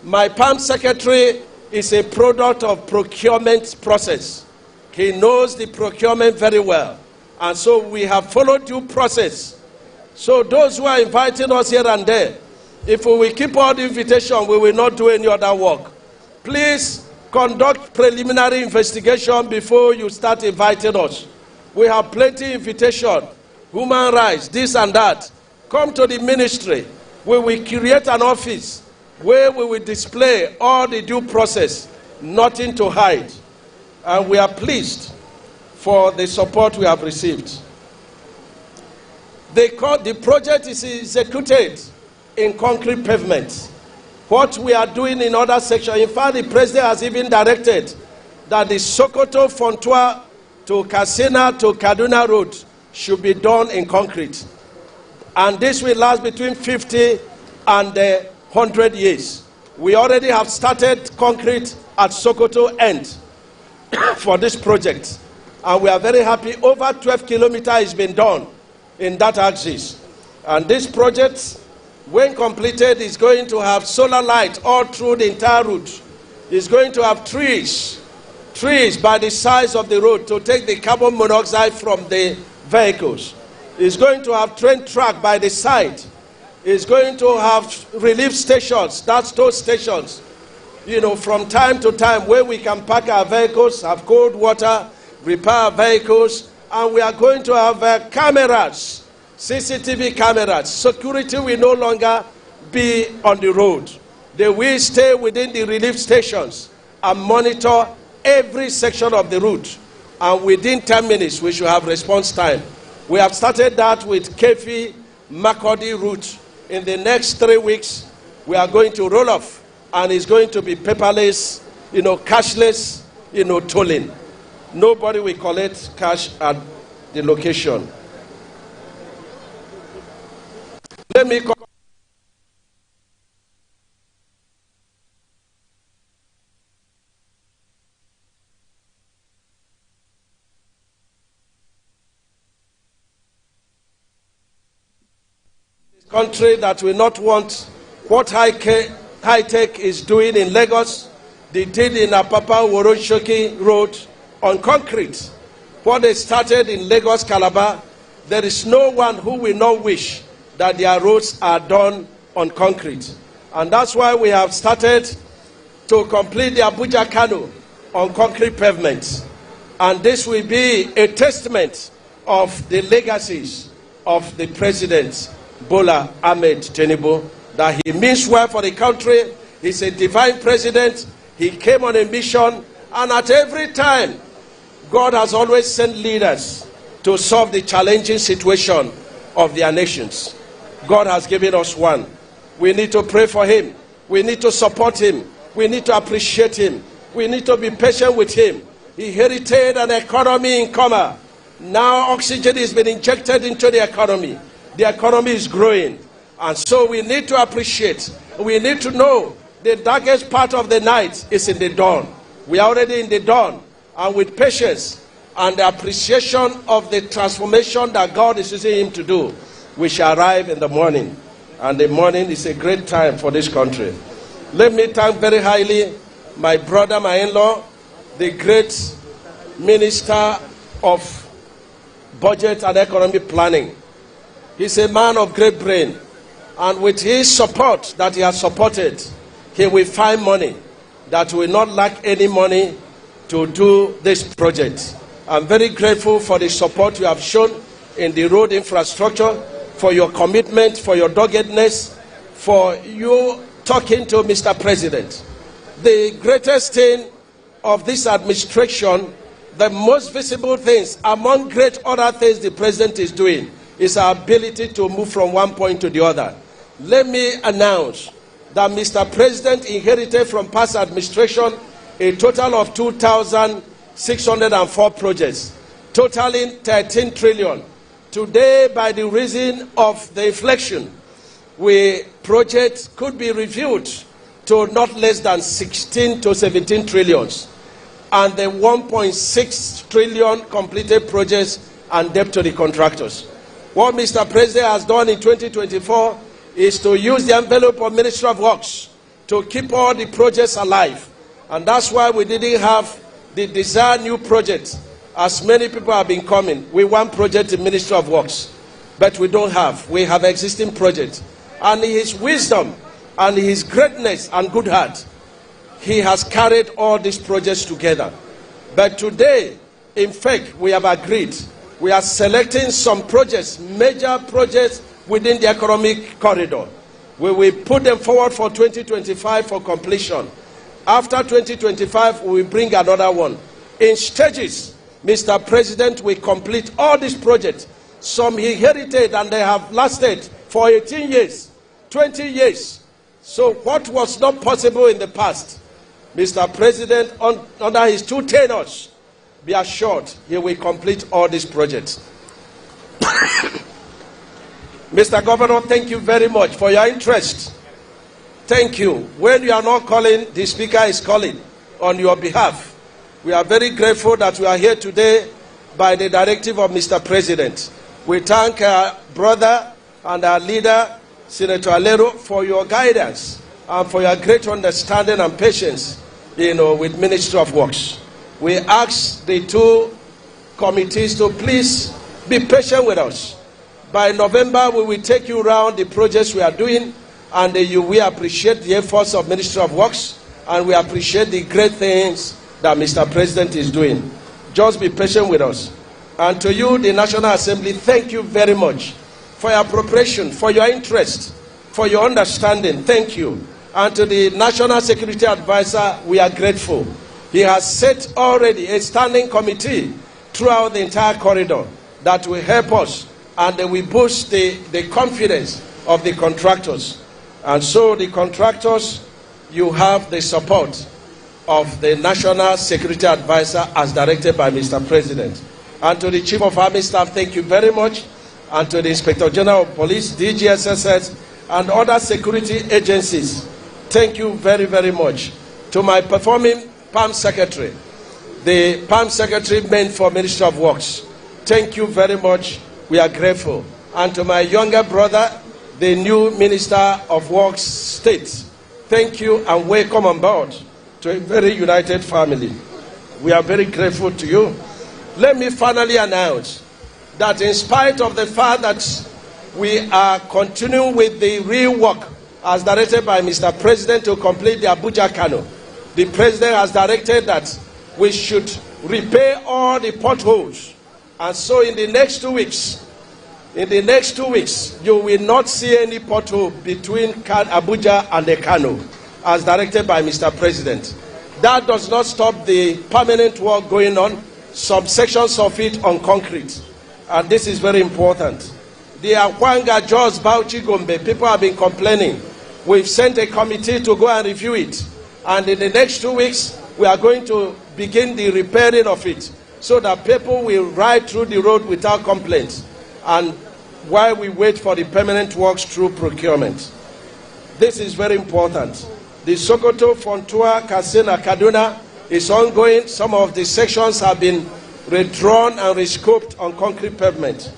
[SPEAKER 16] My PAM secretary is a product of procurement process. He knows the procurement very well. And so we have followed due process. So those who are inviting us here and there, if we will keep all the invitation, we will not do any other work. Please conduct preliminary investigation before you start inviting us. We have plenty invitation, human rights, this and that. Come to the ministry. We will create an office where we will display all the due process, nothing to hide. And we are pleased for the support we have received. The project is executed in concrete pavement. What we are doing in other sections, in fact, the president has even directed that the Sokoto Fontua to Katsina to Kaduna Road should be done in concrete. And this will last between 50 and 100 years. We already have started concrete at Sokoto end for this project. And we are very happy. Over 12 kilometers has been done in that axis. And this project, when completed, is going to have solar light all through the entire route. It's going to have trees trees by the sides of the road to take the carbon monoxide from the vehicles. It's going to have train track by the side. It's going to have relief stations, that's tow stations, from time to time where we can park our vehicles, have cold water, repair our vehicles, and we are going to have cameras, CCTV cameras. Security will no longer be on the road. They will stay within the relief stations and monitor every section of the route. And within 10 minutes, we should have response time. We have started that with Kefi Makurdi route. In the next 3 weeks, we are going to roll off, and it's going to be paperless, cashless, tolling. Nobody will collect cash at the location. Let me country that will not want what high tech is doing in Lagos, they did in Apapa Woroshoki Road on concrete. What they started in Lagos, Calabar, there is no one who will not wish that their roads are done on concrete. And that's why we have started to complete the Abuja Kano on concrete pavements. And this will be a testament of the legacies of the president, Bola Ahmed Tinubu, that he means well for the country. He's a divine president. He came on a mission, and at every time, God has always sent leaders to solve the challenging situation of their nations. God has given us one. We need to pray for him. We need to support him. We need to appreciate him. We need to be patient with him. He inherited an economy in coma. Now oxygen has been injected into the economy. The economy is growing. And so we need to appreciate. We need to know the darkest part of the night is in the dawn. We are already in the dawn. And with patience and the appreciation of the transformation that God is using him to do, we shall arrive in the morning. And the morning is a great time for this country. Let me thank very highly my brother, my in-law, the great Minister of Budget and Economic Planning. He's a man of great brain. And with his support that he has supported, he will find money that will not lack any money to do this project. I'm very grateful for the support you have shown in the road infrastructure, for your commitment, for your doggedness, for you talking to Mr. President. The greatest thing of this administration, the most visible things, among great other things the president is doing, is our ability to move from one point to the other. Let me announce that Mr. President inherited from past administration a total of 2,604 projects, totaling 13 trillion. Today, by the reason of the inflation, projects could be reviewed to not less than 16 to 17 trillions. And the 1.6 trillion completed projects and debt to the contractors. What Mr. President has done in 2024 is to use the envelope of Ministry of Works to keep all the projects alive. And that's why we didn't have the desired new projects, as many people have been coming. We want project in Ministry of Works, but we don't have. We have existing projects. And his wisdom and his greatness and good heart, he has carried all these projects together. But today, in fact, we have agreed. We are selecting some projects, major projects within the economic corridor. We will put them forward for 2025 for completion. After 2025, we will bring another one. In stages, Mr. President will complete all these projects. Some he inherited and they have lasted for 18 years, 20 years. So what was not possible in the past, Mr. President, under his 2 tenures, be assured he will complete all these projects. Mr. Governor, thank you very much for your interest. Thank you. When you are not calling, the Speaker is calling on your behalf. We are very grateful that we are here today by the directive of Mr. President. We thank our brother and our leader, Senator Alero, for your guidance and for your great understanding and patience, with Ministry of Works. We ask the two committees to please be patient with us. By November, we will take you around the projects we are doing, and we appreciate the efforts of Ministry of Works, and we appreciate the great things that Mr. President is doing. Just be patient with us. And to you, the National Assembly, thank you very much for your appropriation, for your interest, for your understanding. Thank you. And to the National Security Advisor, we are grateful. He has set already a standing committee throughout the entire corridor that will help us, and they will boost the confidence of the contractors. And so the contractors, you have the support of the National Security Advisor as directed by Mr. President. And to the Chief of Army Staff, thank you very much. And to the Inspector General of Police, DGSSS, and other security agencies, thank you very, very much. To my performing PAM Secretary, the PAM Secretary meant for Ministry of Works, thank you very much. We are grateful. And to my younger brother, the new Minister of Works State, thank you and welcome on board to a very united family. We are very grateful to you. Let me finally announce that in spite of the fact that we are continuing with the real work as directed by Mr. President to complete the Abuja Kano, the President has directed that we should repair all the potholes. And so in the next 2 weeks, you will not see any pothole between Abuja and the Kano, as directed by Mr. President. That does not stop the permanent work going on, some sections of it on concrete. And this is very important. The Akwanga, Jos, Bauchi, Gombe, people have been complaining. We've sent a committee to go and review it. And in the next 2 weeks, we are going to begin the repairing of it, so that people will ride through the road without complaints, and while we wait for the permanent works through procurement. This is very important. The Sokoto, Fontua, Katsina, Kaduna is ongoing. Some of the sections have been redrawn and rescoped on concrete pavement.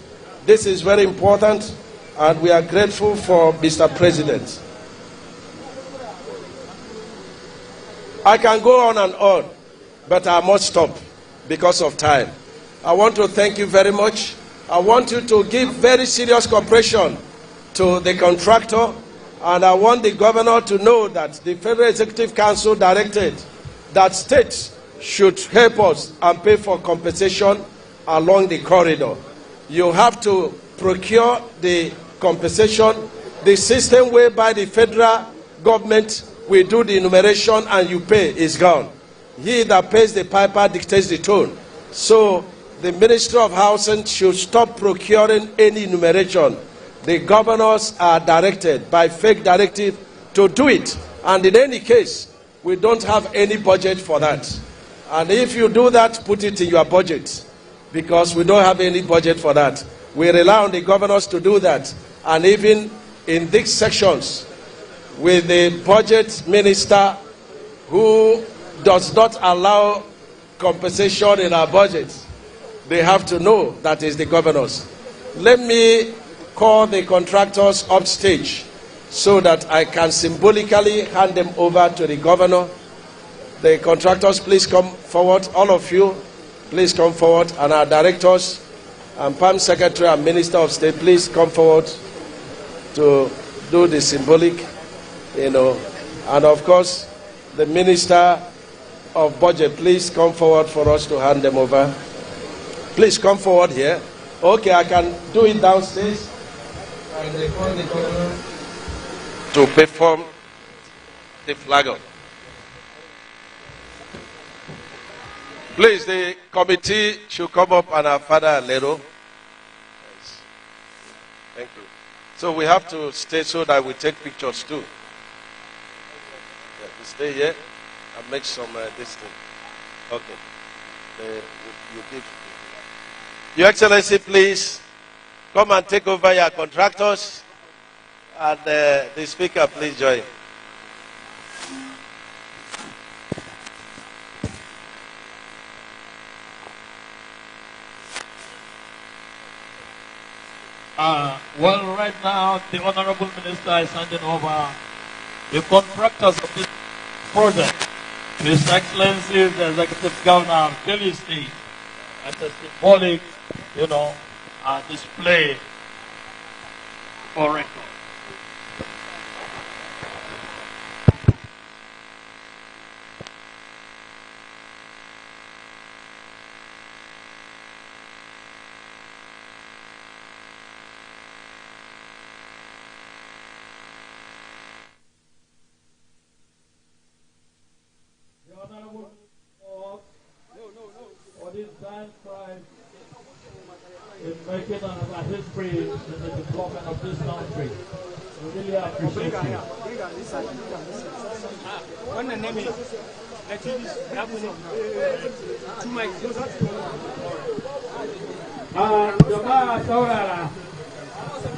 [SPEAKER 16] This is very important, and we are grateful for Mr. President. I can go on and on, but I must stop because of time. I want to thank you very much. I want you to give very serious cooperation to the contractor, and I want the governor to know that the Federal Executive Council directed that states should help us and pay for compensation along the corridor. You have to procure the compensation. The system whereby the federal government will do the enumeration and you pay is gone. He that pays the piper dictates the tone. So the Ministry of Housing should stop procuring any enumeration. The governors are directed by fake directive to do it. And in any case, we don't have any budget for that. And if you do that, put it in your budget, because we don't have any budget for that. We rely on the governors to do that. And even in these sections, with the budget minister who does not allow compensation in our budget, they have to know that is the governors. Let me call the contractors upstage so that I can symbolically hand them over to the governor. The contractors, please come forward. All of you, please come forward. And our directors and PAM Secretary and Minister of State, please come forward to do the symbolic, And of course, the Minister of Budget, please come forward for us to hand them over. Please come forward here. Okay, I can do it downstairs. And they call the governor to perform the flag off. Please, the committee should come up and our father Lero. Yes. Thank you. So we have to stay so that we take pictures too. Yeah, we stay here and make some this thing. Okay. You give. Your Excellency, please come and take over your contractors, and the Speaker, please join.
[SPEAKER 4] Well, right now, the Honorable Minister is handing over the contractors of this project His Excellency, the Executive Governor of Kebbi State, as a symbolic, display for record. For this grand prize in making our history in the development of this country. We really appreciate you. Jama'a saurara,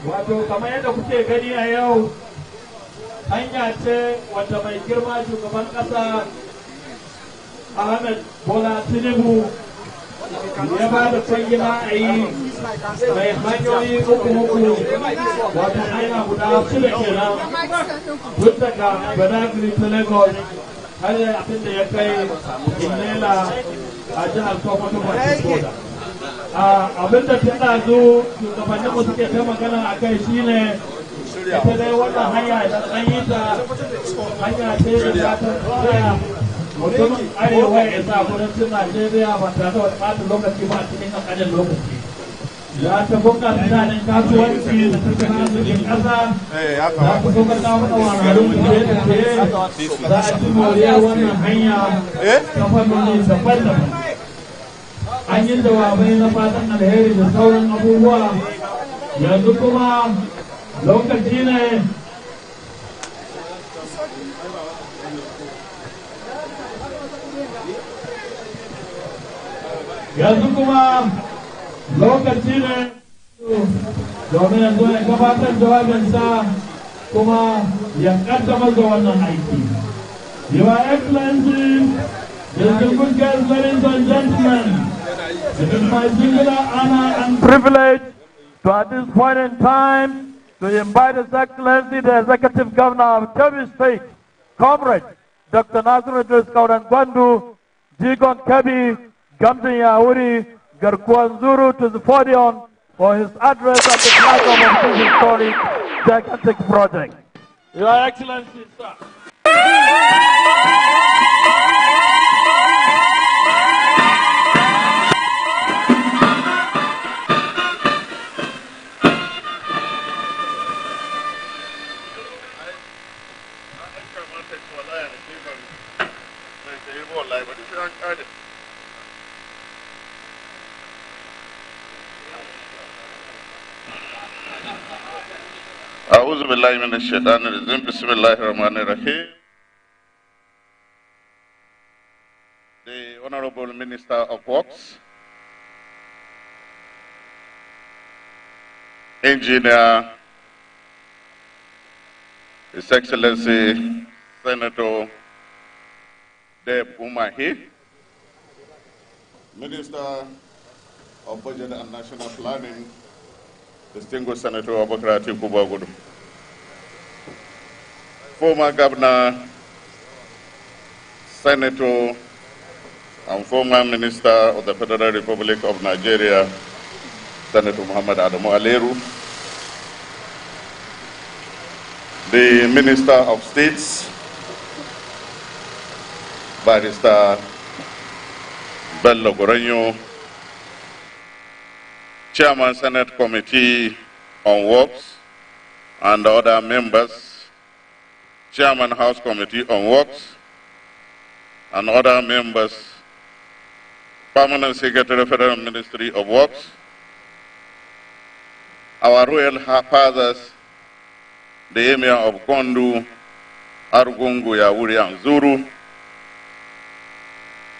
[SPEAKER 4] wato kamar yadda kuke gani a yau, hanya ce wadda mai girma shugaban ƙasa Ahmed Bola Tinubu ya ba da kwangila a yi mai hanyoyi uku wato hanya guda shida kenan tun daga Badagry ta Lagos har abin da ya kai Ilela a jihar Sokoto Bakin Boda. Abin da tun ɗazu shugabanninmu suke ta magana a kai shine ita dai wannan hanya idan an yi ta hanya ce da za ta tsaya mutumin arewa ya sa kudancin Najeriya ba tare da wani ɓata lokaci ba a cikin ƙanƙanin lokaci. Ya ta bunƙasa sha'anin kasuwanci da tattalin arzikin ƙasa, za ta bunƙasa mana wahalhalun tafiye-tafiye, za a ci moriyar wannan hanya ta fannoni daban-daban. An yi jawabai na fatan alheri da sauran abubuwa, yanzu kuma lokaci ne domin yanzu ya gabatar jawabinsa kuma ya kaddamar da wannan aiki. Your Excellency, distinguished guests, ladies and gentlemen, it is my singular honor and privilege to at this point in time to invite His Excellency, the Executive Governor of Kebbi State, Comrade Dr. Nasir Idris Kaudan Gwandu, Jigon Kebbi, Gamtin Yahuri, Garkuan Zuru to the podium for his address at the platform of this historic gigantic project. Your Excellency, sir.
[SPEAKER 8] أعوذ بالله من الشيطان الرجيم بسم الله الرحمن الرحيم. The Honorable Minister of Works, Engineer, His Excellency Senator Deb Umahi, Minister of Budget and National Planning, Distinguished Senator Abubakar Atiku Bagudu, former Governor, Senator, and former Minister of the Federal Republic of Nigeria, Senator Muhammad Adamu Aleru, the Minister of States, Barrister Bello Gorenyo, Chairman Senate Committee on Works and other members, Chairman House Committee on Works and other members, Permanent Secretary Federal Ministry of Works, our royal fathers, the Emir of Gondu, Argungu, Yawuri, and Zuru,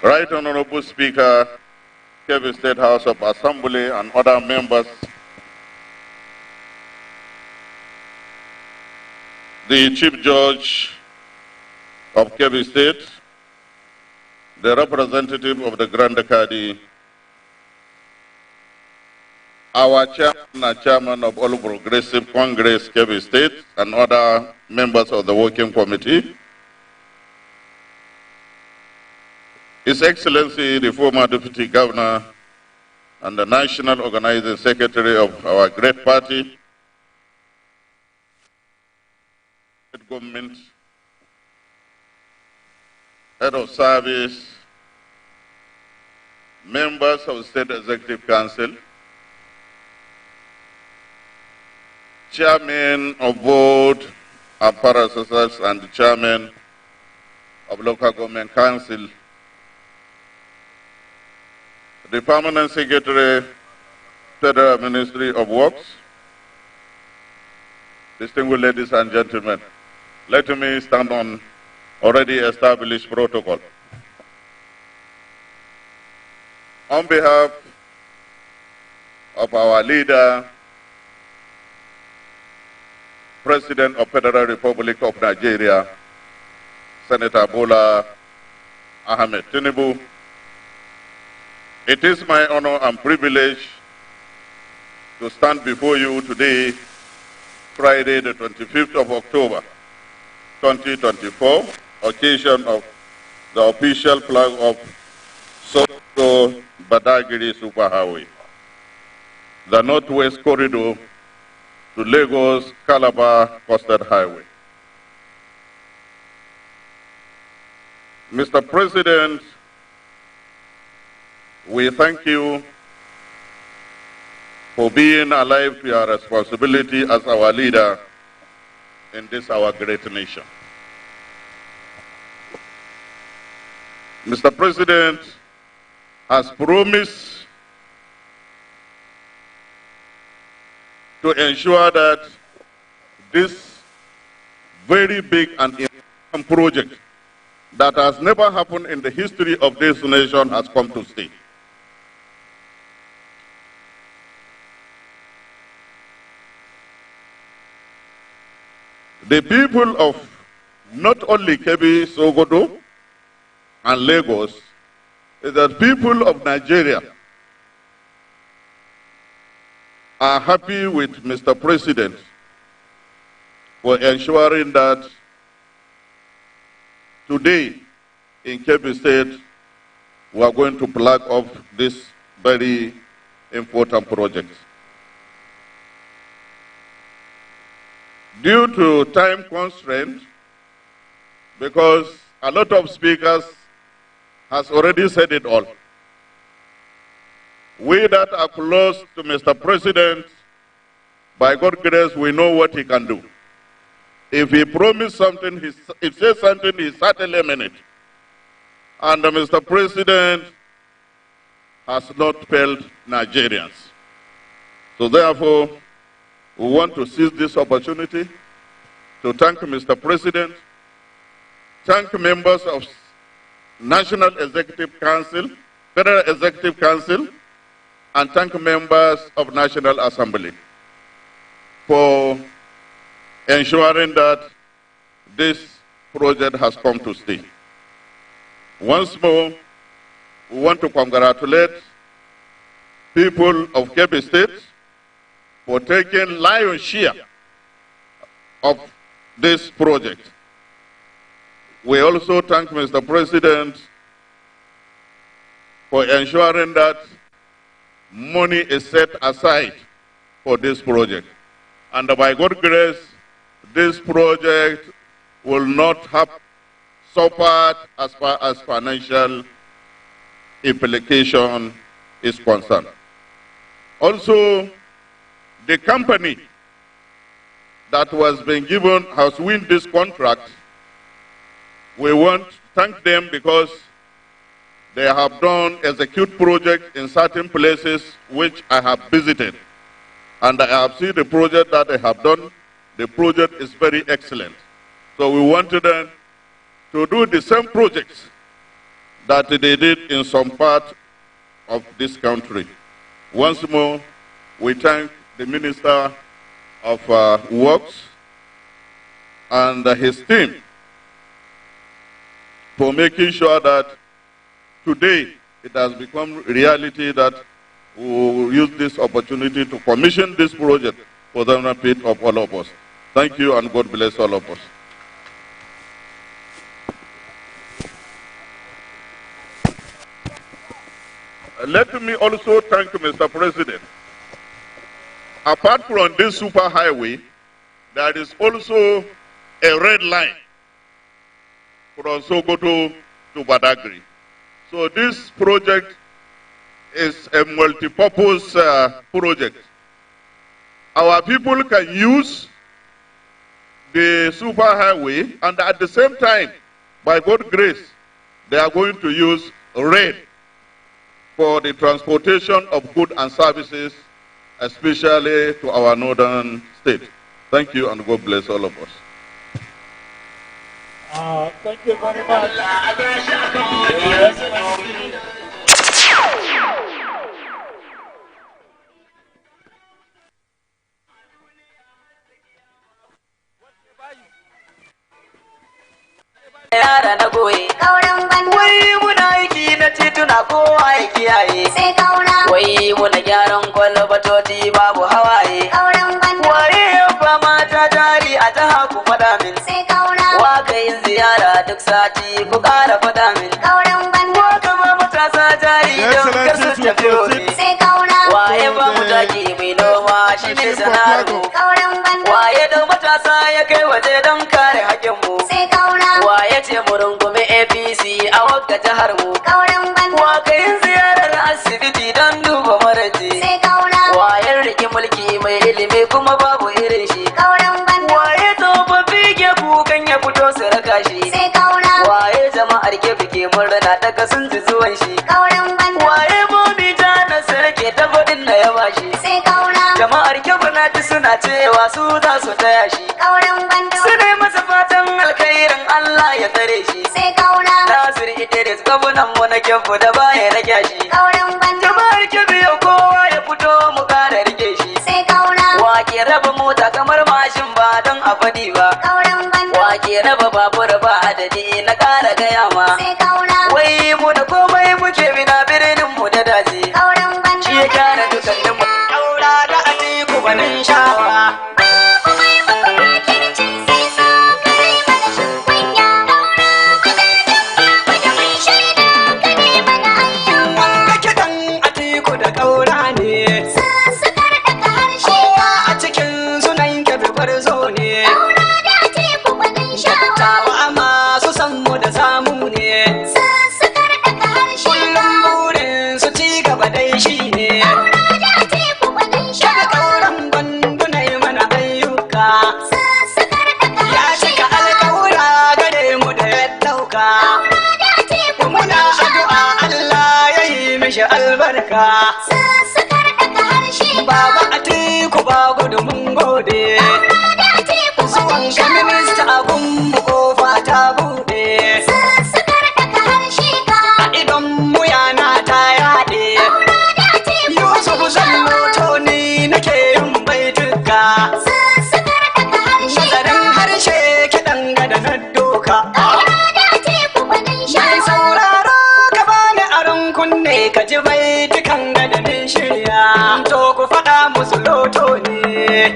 [SPEAKER 8] Right Honorable Speaker, Kebbi State House of Assembly, and other members, the Chief Judge of Kebbi State, the representative of the Grand Kadi, our chairman and chairman of All Progressive Congress, Kebbi State, and other members of the working committee,
[SPEAKER 17] His Excellency, the former Deputy Governor and the National Organizing Secretary of our great party, government, head of service, members of the State Executive Council, chairman of board and predecessors, and the chairman of local government council, the permanent secretary, Federal Ministry of Works, distinguished ladies and gentlemen, let me stand on already established protocol. On behalf of our leader, President of Federal Republic of Nigeria, Senator Bola Ahmed Tinubu, it is my honor and privilege to stand before you today, Friday the 25th of October, 2024, occasion of the official flag of Sokoto Badagry Superhighway, the Northwest Corridor to Lagos Calabar Coastal Highway. Mr. President, we thank you for being alive to your responsibility as our leader in this our great nation. Mr. President has promised to ensure that this very big and important project that has never happened in the history of this nation has come to stay. The people of not only Kebbi, Sokoto, and Lagos, is that people of Nigeria are happy with Mr. President for ensuring that today in Kebbi State we are going to plug off this very important project. Due to time constraint, because a lot of speakers has already said it all, we that are close to Mr. President, by God's grace, we know what he can do. If he promised something, if he says something, he certainly meant it. And Mr. President has not failed Nigerians. So therefore, we want to seize this opportunity to thank Mr. President, thank members of National Executive Council, Federal Executive Council, and thank members of National Assembly for ensuring that this project has come to stay. Once more, we want to congratulate people of Kebbi State for taking lion's share of this project. We also thank Mr. President for ensuring that money is set aside for this project. And by God's grace, this project will not have suffered as far as financial implication is concerned. Also, the company that was being given has won this contract. We want to thank them because they have done execute projects in certain places which I have visited. And I have seen the project that they have done. The project is very excellent. So we wanted them to do the same projects that they did in some part of this country. Once more, we thank the Minister of Works and his team for making sure that today it has become reality that we will use this opportunity to commission this project for the benefit of all of us. Thank you, and God bless all of us. Let me also thank Mr. President. Apart from this super highway, there is also a red line from Sokoto to Badagry. So this project is a multi-purpose project. Our people can use the super highway, and at the same time, by God's grace, they are going to use rail for the transportation of goods and services, especially to our northern state. Thank you, and God bless all of us.
[SPEAKER 4] Thank you very much.
[SPEAKER 18] Yara na goye kauran banda wai muna aiki na tituna kowa ya kiyaye sai kaura wai muna gyaran kwalbatoci babu hawaye kauran banda waye ya fama ta jari a jaha ku fada min sai kaura waka yin ziyara duk sati ku kara fada min kauran banda waka ba matasa jari don kar su tafi sai kaura waye ba mu taki mai noma shi ne sana'ar mu kauran banda waye da matasa ya kai waje don kare haƙƙin mu sai kaura waye ce mu rungume APC a wakka jihar mu kauran banda waka yin ziyarar asibiti don duba maraji sai kaura waye riki mulki mai ilimi kuma babu irin shi kauran banda waye tsofaffi ke kukan ya fito su raka shi sai kaura waye jama'ar ke fike murna daga sun ji zuwan shi kauran banda waye momi ta nasar ke ta gudun da ya bashi sai kaura jama'ar ke bunati suna cewa su za su taya shi kauran banda su ne masa fatan alkhairin Allah ya tsare shi sai kaura Nasir Idris gwamnan mu na Kebbi da baya rage shi kauran banda jama'ar Kebbi yau kowa ya fito mu kara rike shi sai kaura wake raba mota kamar mashin ba don a fadi ba kauran banda wake raba babur ba adadi na kara gaya ma sai kaura wai mu da komai muke bina birnin mu da daji kauran banda shi ya gyara dukkanin mu kaura da atiku banin shawa albarka sassakar daga harshe baba Atiku ba gudu mun gode zuwan ka minista abun mu kofa ta bude sassakar daga harshe ka a idon mu yana ta yaɗe Yusuf Zalloto ni nake yin baituka sassakar daga harshe nazarin harshe kiɗan gada na doka mai sauraro ka bani aron kunne ka ji baitukan gadanin shirya to ku faɗa musu loto ne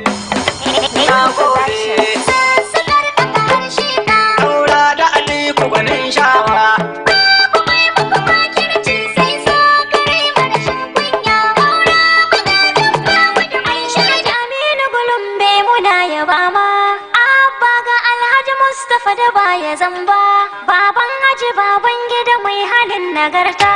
[SPEAKER 18] na gode sassakar daga harshe ka daura da Atiku gwanin shawa babu mai baka makirci sai so kare mana shin kunya daura kudaden bamu da Aisha da Aminu Gulumbe muna yaba ma abba ga Alhaji Mustapha da baya zamba baban Haji baban gida mai halin nagarta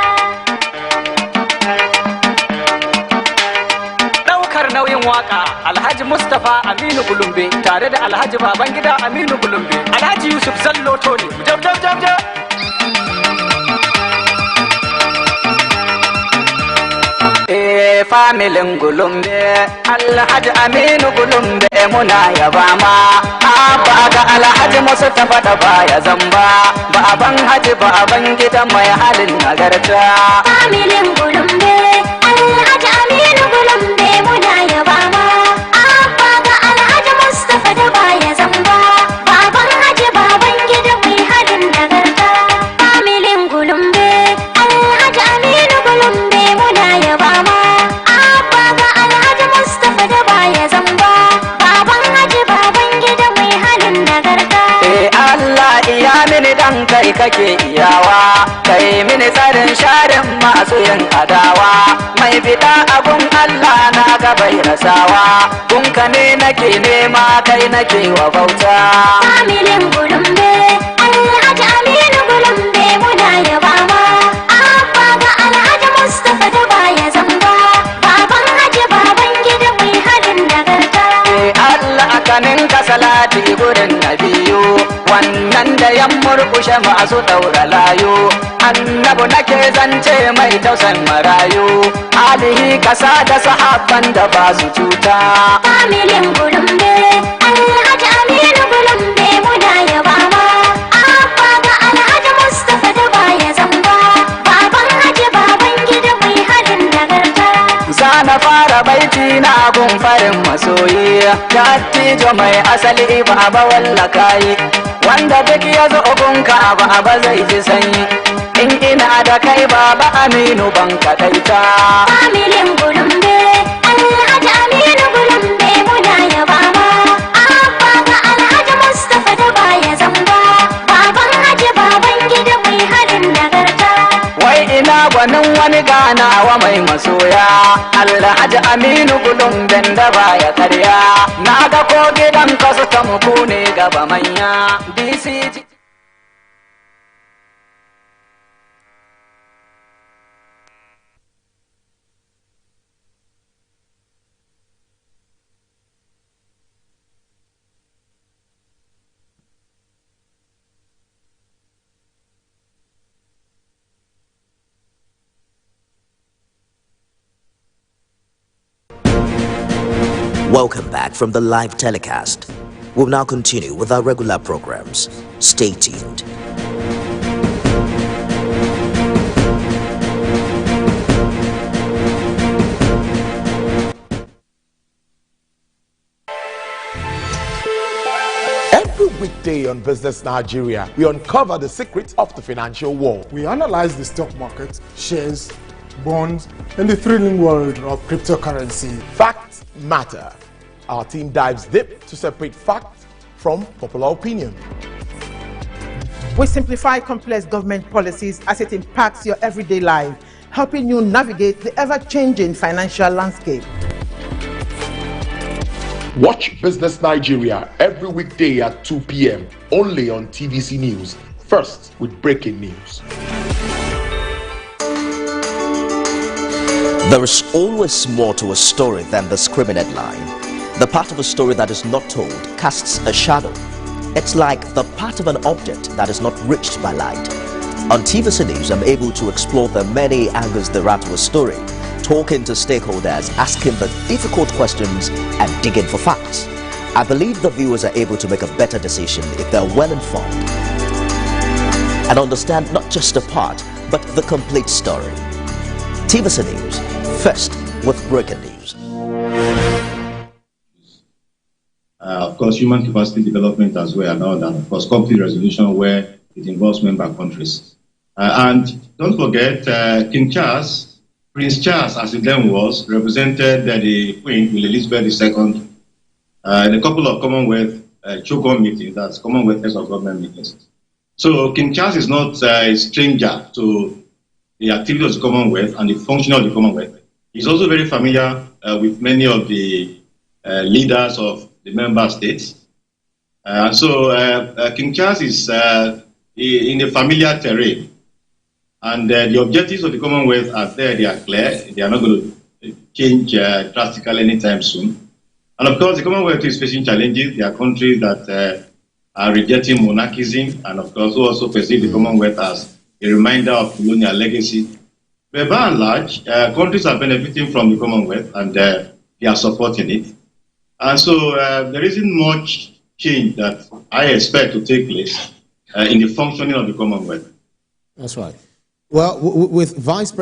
[SPEAKER 18] nauyin waka Alhaji Mustapha Aminu Gulumbe tare da Alhaji Babangida Aminu Gulumbe Alhaji Yusuf Zalloto ne jam jam jam jam familin Gulumbe Alhaji Aminu Gulumbe muna yaba ma abba ga Alhaji Mustapha da baya zamba baban Haji Babangida mai halin nagarta familin Gulumbe Alhaji Aminu Gulumbe muna yaba ma abba ga Alhaji Mustapha da baya zamba baban Haji Babangida mai halin nagarta familin Gulumbe Alhaji Aminu Gulumbe muna yaba ma abba ga Alhaji Mustapha da baya zamba baban Haji Babangida mai halin nagarta Allah iya mini dan kai kake iyawa, kai mini tsarin sharin masu yin adawa, mai fita abun Allah na ga bai rasawa, kunka ne nake nema kai nake wa bauta.
[SPEAKER 19] Familin Gulumbe, Alhaji Aminu Gulumbe muna yaba ma, abba ga Alhaji Mustapha da baya zamba, baban Haji baban gida mai halin nagarta.
[SPEAKER 18] Allah akanin ka salati gurin nabiyu, wannan da yan murkushe masu daura layu, annabu nake zance mai tausan marayu, alihi kasa da sahabban da ba su cuta.
[SPEAKER 19] Familin Gulumbe, Alhaji Aminu Gulumbe muna yaba ma, abba ga Alhaji Mustapha da baya zamba, baban Haji baban gida mai halin nagarta.
[SPEAKER 18] Zana fara baiti na gun farin masoyi, dattijo mai asali baba wallakayi, wanda duk ya zo gunka baba zai ji sanyi, in ina da kai baba Aminu ban kadaita.
[SPEAKER 19] Familin Gulumbe, Alhaji Aminu Gulumbe muna yaba ma, abba ga Alhaji Mustapha da baya zamba, baban Haji baban gida mai halin nagarta.
[SPEAKER 18] Wai ina gwanin wani ganawa mai masoya, Alhaji Aminu Gulumben da baya karya, na ga ko gidan kasu ta muku ne gaba manya, DCG.
[SPEAKER 20] Welcome back from the live telecast. We'll now continue with our regular programs. Stay tuned.
[SPEAKER 21] Every weekday on Business Nigeria, we uncover the secrets of the financial world.
[SPEAKER 22] We analyze the stock market, shares, bonds, and the thrilling world of cryptocurrency.
[SPEAKER 21] Facts matter. Our team dives deep to separate fact from popular opinion.
[SPEAKER 23] We simplify complex government policies as it impacts your everyday life, helping you navigate the ever-changing financial landscape.
[SPEAKER 21] Watch Business Nigeria every weekday at 2 p.m. only on TVC News, first with breaking news.
[SPEAKER 20] There is always more to a story than the screaming headline. The part of a story that is not told casts a shadow. It's like the part of an object that is not reached by light. On TVC News, I'm able to explore the many angles there are to a story, talking to stakeholders, asking the difficult questions, and digging for facts. I believe the viewers are able to make a better decision if they're well informed and understand not just a part, but the complete story. TVC News, first with breaking news.
[SPEAKER 24] Of course, human capacity development as well, and all that. Of course, conflict resolution where it involves member countries. And don't forget, King Charles, Prince Charles, as it then was, represented the Queen, Elizabeth II, in a couple of Commonwealth CHOGO meetings, that's Commonwealth Heads of Government meetings. So King Charles is not a stranger to the activity of the Commonwealth and the function of the Commonwealth. He's also very familiar with many of the leaders of the member states. So King Charles is in a familiar terrain. And the objectives of the Commonwealth are there, they are clear. They are not going to change drastically anytime soon. And of course, the Commonwealth is facing challenges. There are countries that are rejecting monarchism, and of course, who also perceive the Commonwealth as a reminder of colonial legacy. But by and large, countries are benefiting from the Commonwealth, and they are supporting it. And so there isn't much change that I expect to take place in the functioning of the Commonwealth.
[SPEAKER 25] That's right. Well, with Vice President